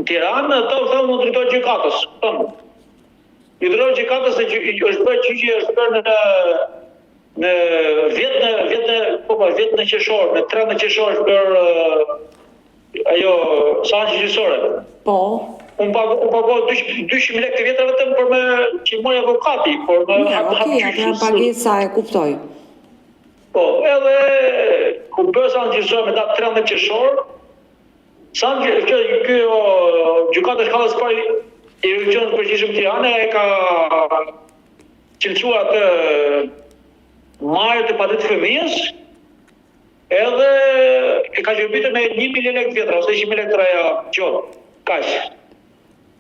Tiranë, ato thonë më drejtohet gjykatës. I drejtohet gjykatës se është bërë gjyqje është bërë në vjet në qershor, në 3 qershor është bërë ajo sanë gjyqësore. Po. Unë pagoj 200.000 lekë të vjetra vetëm për me që i mori avokati, por me atë pagesa e kuptoj. Po, edhe ku bërë sanë gjyqësore me datë 13 qershor, sanë kjo gjykata shkallës parë i Revizionit Përgjithshëm Tirane e ka cilësuar atë marrje të padit fëmijës, edhe e ka gjërbitur me 1 milion lekë të vjetra, ose 100.000 lekë traja gjohë, kaq.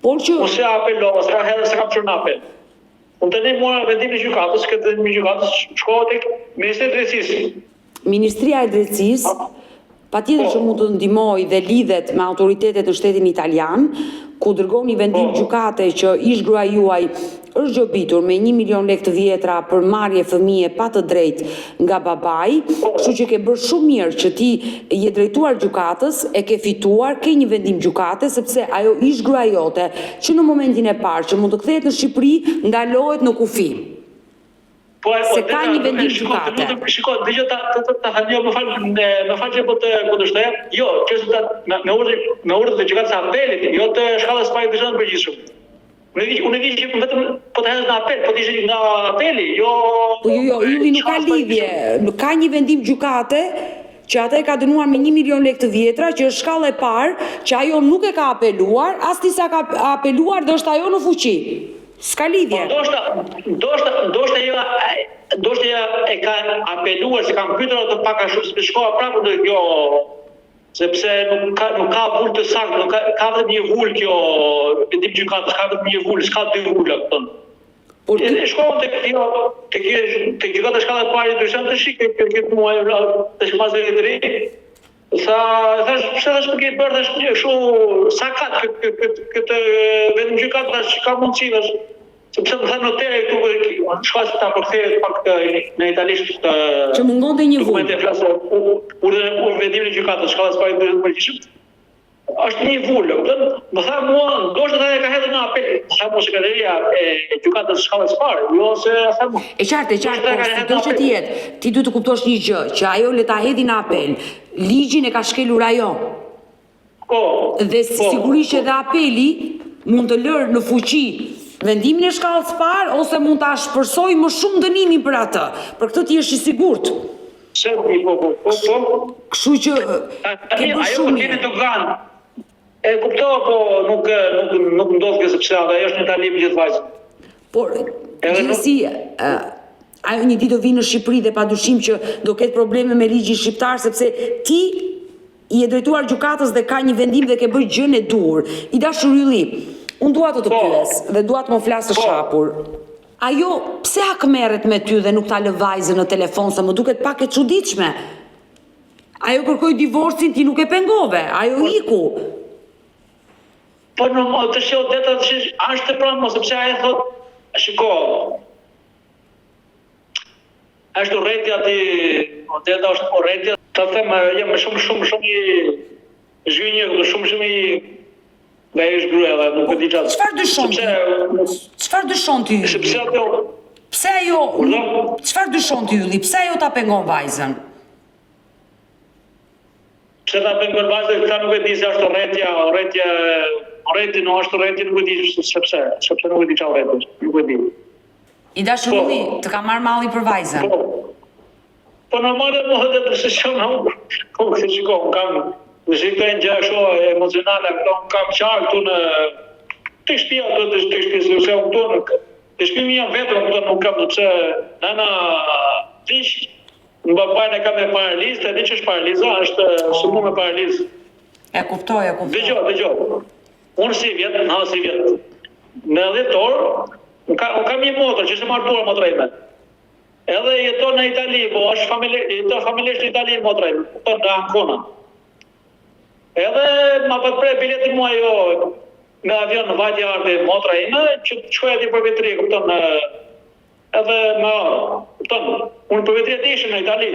Por që... Ose apelova, s'ka herë se kam qërë në apel. Unë të ne mora vendim në gjykatës, këtë vendim në gjykatës shkohet tek Ministria e Drejtësisë. Ministria e Drejtësisë, patjetër që mund të ndihmojë dhe lidhet me autoritetet të shtetit italian, ku dërgon një vendim gjykate që ish gruaja juaj është gjobitur me 1 milion lekë të vjetra për marrje fëmije pa të drejtë nga babai, kështu që ke bërë shumë mirë që ti je drejtuar gjykatës, e ke fituar, ke një vendim gjykate, sepse ajo ish gruaja jote që në momentin e parë që mund të kthehet në Shqipëri, ndalohet në kufi. Se ka një vendim gjykate. Shiko, dëgjoj ta thani më fal që po të kundërshtoja. Jo, që me urdhër të gjykatës apelit, jo të shkallës parë të përgjithshëm. Unë e di që vetëm po të hedhë në apel, po të ishte nga apeli, jo... Jo, nuk ka lidhje. Ka një vendim gjykate që ata e ka dënuar me 1 milion lekë të vjetra, që është shkalla e parë, që ajo nuk e ka apeluar, as disa ka apeluar dhe është ajo në fuqi. S'ka lidhje. Ndoshta jo e ka apeluar, se kam pyetur ato pak a shumë, se shkova prapë në kjo... sepse nuk ka vull të saktë, ka vetëm një vull kjo vendim gjykatës, ka vetëm një vull, s'ka 2 vulla këton. E shkova tek gjykata shkalla e parë ndryshon të shikoj këtë muaj tash mas drejtëri. Thash pse tash nuk e bërë tash kështu sakat këtë vendim gjykatës tash ka mundësi tash. Sepse më thënë noteri këtu shka që ta përkthehet pak në italisht që mungonte një vull. Dokumente flasë vendimin e gjykatës, shkallës parë të përgjithshëm. është një vullë, më tha mua, ndoshta ta ka hedhur në apel, sa po sekretaria e gjykatës shkallës parë, jo se sa mua. E qartë, do që t'jetë, ti du të kuptosh një gjë, që ajo le ta hedhi në apel, ligjin e ka shkelur ajo. Po. Dhe sigurisht edhe apeli mund të lërë në fuqi vendimin e shkallës parë, ose mund ta shpërsoj më shumë dënimin për atë. Për këtë ti jesh i sigurt. Se po. Kështu që ke bërë shumë mirë. Ajo të kanë. E kuptova, po nuk ndodh kjo sepse ajo është në Itali me gjithë vajzën. Por gjithsesi ajo një ditë do vinë në Shqipëri dhe padyshim që do ketë probleme me ligjin shqiptar sepse ti i e drejtuar gjykatës dhe ka një vendim dhe ke bërë gjën e dur. I dashur Ylli, unë dua të pyes dhe dua të më flasë shapur. Ajo pse akmerret me ty dhe nuk ta lë vajzën në telefon, se më duket pak e çuditshme. Ajo kërkoi divorcin, ti nuk e pengove, ajo iku. Po në të shoh deta është të pranë, sepse ai thot, shiko, është urrëtia ti, deta është urrëtia, ta them jam shumë i zhvynjër, shumë i nga e shgruja dhe nuk e di qatë. Çfarë dyshon ti? Sepse ato... Pse ajo... Çfarë dyshon ti, Ylli? Pse ajo ta pengon vajzën? Pse ta pengon vajzën, këta nuk e di se është urrëti, nuk është urrëti, nuk e di sepse nuk e di qa urrëti, nuk e di. I dashur Ylli, të ka marrë malli për vajzën? Po normale më hëtë të se shumë, se shiko, kam... Në shiktojnë gjë ashtu emocionale, kam qarë këtu në të shtëpia të shtëpisë, se këtu në të shtëpimi jam vetëm, këtu nuk kam, sepse nëna dish, në babajnë e kam e paralizë, e di që është paraliza, është sumu me paralizë. E kuptoj. Dëgjoj. Unë si vjetë, në 10 orë, unë kam një motor, që është martuar motra ime. Edhe jeton në Itali, po është familjesht në Itali motra ime, në Ancona. Edhe ma prej biletin mua jo me avion në vajtje ardhe motra ime, që të shkoj ati për vetëri, kupton, edhe me kupton, unë për vetëri të ishë në Itali.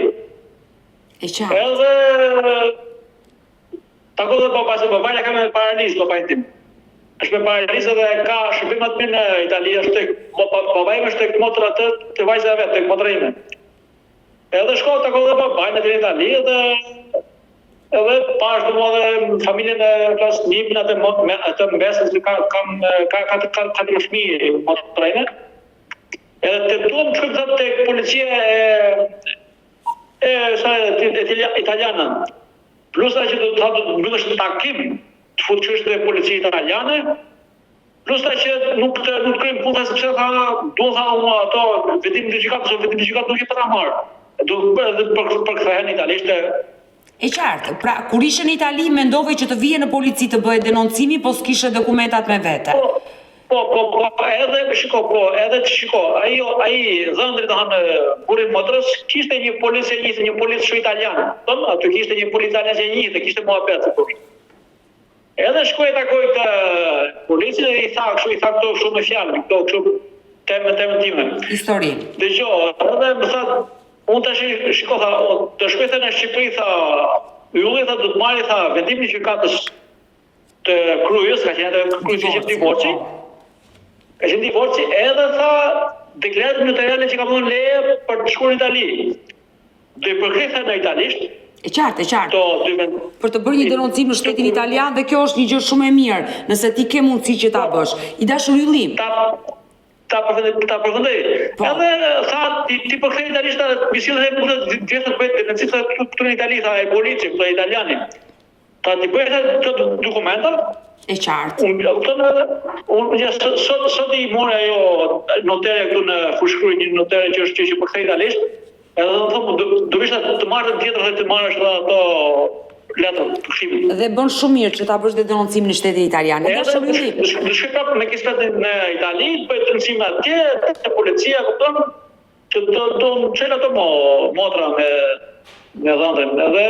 E qartë. Edhe, tako dhe baba, se babajnë ka me paralizë, babajnë tim. është me paralizë dhe ka shërbimat me në Itali, babajnë është të motra të vajzë e vetë, të motra ime. Edhe shko tako dhe babajnë në Itali edhe pashtë më dhe familjen e klasë njipin atë mbesën që ka të shmi motra ime. Edhe të tuam që këtë të policia italiana. Plus ta që të bëndësht takim të futë që është dhe policia italiane, plus ta që nuk krejmë punë, sepse duhet ato vetim të gjikatë nuk i përa marë. Për këthehen italisht E qartë, pra kur ishe në Itali mendove që të vije në polici të bëhet denoncimi, po s'kishe dokumentat me vete? Edhe shiko, ai dhëndri të hanë burin motrës, kishte një policë shu italianë, aty kishte një policë italianë që njithë, kishte mua petë. Edhe shkoj takoj të policin e i tha këto shumë me fjallë, këto kështu temën time. Historin. Dëgjo, edhe më tha, unë të shiko, të shkojtë në Shqipëri, tha, Ylli, tha, du të marri, tha, vendimin që katës të krujës, ka qenë të krujës që qenë divorci, edhe tha, deklarat notariale që ka mënë leje për të shkuar në Itali. Dhe përkritha në italisht. E qartë. Për të bërë një denoncim në shtetin italian dhe kjo është një gjë shumë e mirë, nëse ti ke mundësi që ta bësh. I dashur Ylli. Ta përfëndoj. Edhe tha, ti përkritha italisht, misilë dhe mundë të gjithë të bëjtë, në cilë këtu në Itali, tha e polici, këtu e italiani. Ta ti bëjtë të dokumenta. E qartë. Unë sot i more ajo notere këtu në fushkruj, një notere që është që përkritha italisht, edhe dhe thëmë, do vishta të marrë të tjetër dhe të marrë është dhe ato letër të këshimit. Dhe bën shumë mirë që ta bësh dhe denoncim në shtetin italian. Në shkoj prapë me kispetin në Itali, të bëjtë denoncim në atje, të policia, këpëton, që të qenë ato motra me dhëndrim. Edhe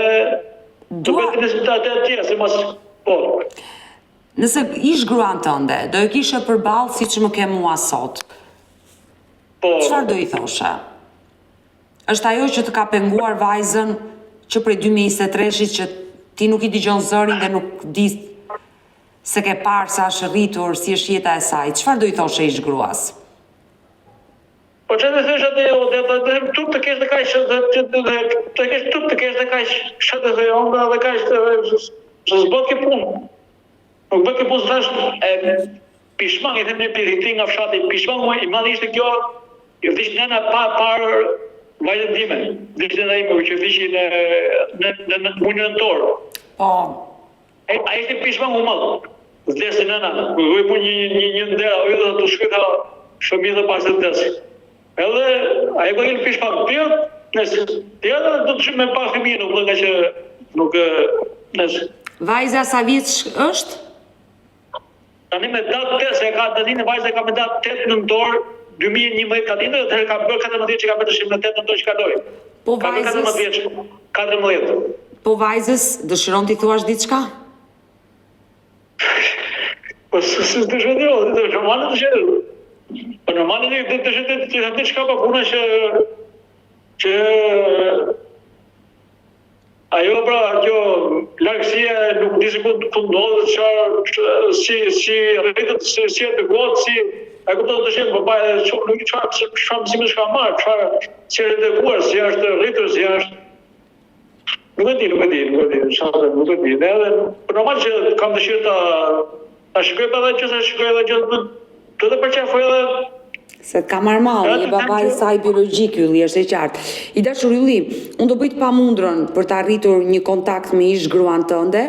të bëjtë denoncim atje, si mas por. Nëse ish gruan tënde, do e kishe përballë si që më ke mua sot. Çfarë do i thoshe? Është ajo që të ka penguar vajzën që prej 2023-shit që ti nuk i dëgjon zërin dhe nuk di se ke parë sa është rritur, si është jeta e saj, çfarë do i thoshe ish gruas? Po që të thësh atë jo, dhe tup të kesh dhe kaq, të kesh tup të kesh dhe kaq, që të thëj onda dhe kaq, që s'bët ke punë. Nuk bët ke punë, s'thash, pishmang, i them një piriti nga fshati, pishmang i madhi ishte kjo, i vdish nëna parë vajtën time, vdish nëna ime, që vdishin në mujnë nëntor. Po. A ishte pishmang u madhë, vdesi nëna, vëj pu një ndera, ujë dhe të shkyta shëmi dhe pasë të desi. Edhe, a e bëjnë pishmang, tjerë do të shumë me pa fëmijë, nuk dhe nga që nuk nësë. Vajza sa vjeç është? Tani me datë 8, se ka tani vajza ka me datë 8 nëntor 2011 ka ditë, dhe ka bërë 14 që ka bërë të shimë në 8 nëntor që ka dojë. Po ka bërë 14 vjeç, 14. Po vajzës, dëshiron t'i thuash diçka? Po së të shëndiro, të normalit të shëndiro. Po normalit të shëndiro, të shëndiro që ka pa puna që ajo pra, kjo largësia nuk disi ku ndodhë, si rritët, si e të gotë, si... A këto të shenë, përba e nuk qarë mësime shka marë, si e rriteguar, si është rritër, si është... Nuk e di. Për normal që kam dëshirë ta shikoj pa dhe që se shikoj edhe që të përqefoj edhe... Se të ka marrë malli, e baba i saj biologjik, Ylli, është e qartë. I dashur Ylli, unë do bëj të pamundrën për të arritur një kontakt me ish gruan tënde,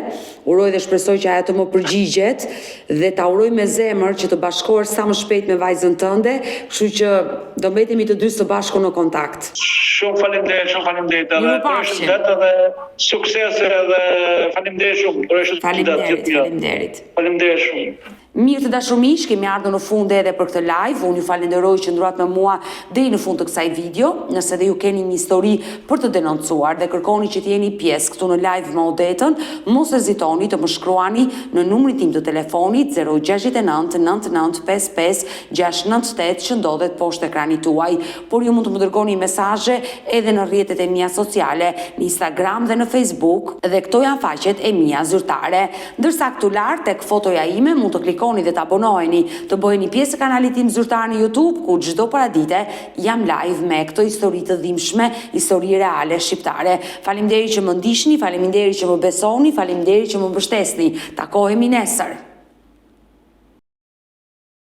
uroj dhe shpresoj që ajo të më përgjigjet dhe ta uroj me zemër që të bashkohesh sa më shpejt me vajzën tënde, kështu që do mbetemi të dy së bashku në kontakt. Shumë faleminderit, edhe sukses edhe faleminderit shumë. Faleminderit. Faleminderit shumë. Mirë të dashur miq, kemi ardhur në fund edhe për këtë live. Unë ju falenderoj që ndruat me mua deri në fund të kësaj video. Nëse dhe ju keni një histori për të denoncuar dhe kërkoni që të jeni pjesë këtu në live me Odetën, mos hezitoni të më shkruani në numrin tim të telefonit 069 99 55 698 që ndodhet poshtë ekranit tuaj. Por ju mund të më dërgoni mesazhe edhe në rrjetet e mia sociale, në Instagram dhe në Facebook, dhe këto janë faqet e mia zyrtare. Ndërsa këtu lart tek fotoja ime mund të klikoni dhe të abonoheni, të bëheni pjesë e kanalit tim zyrtar në YouTube, ku çdo paradite jam live me këto histori të dhimbshme, histori reale shqiptare. Faleminderit që më ndiqni, faleminderit që më besoni, faleminderit që më mbështesni. Takohemi nesër.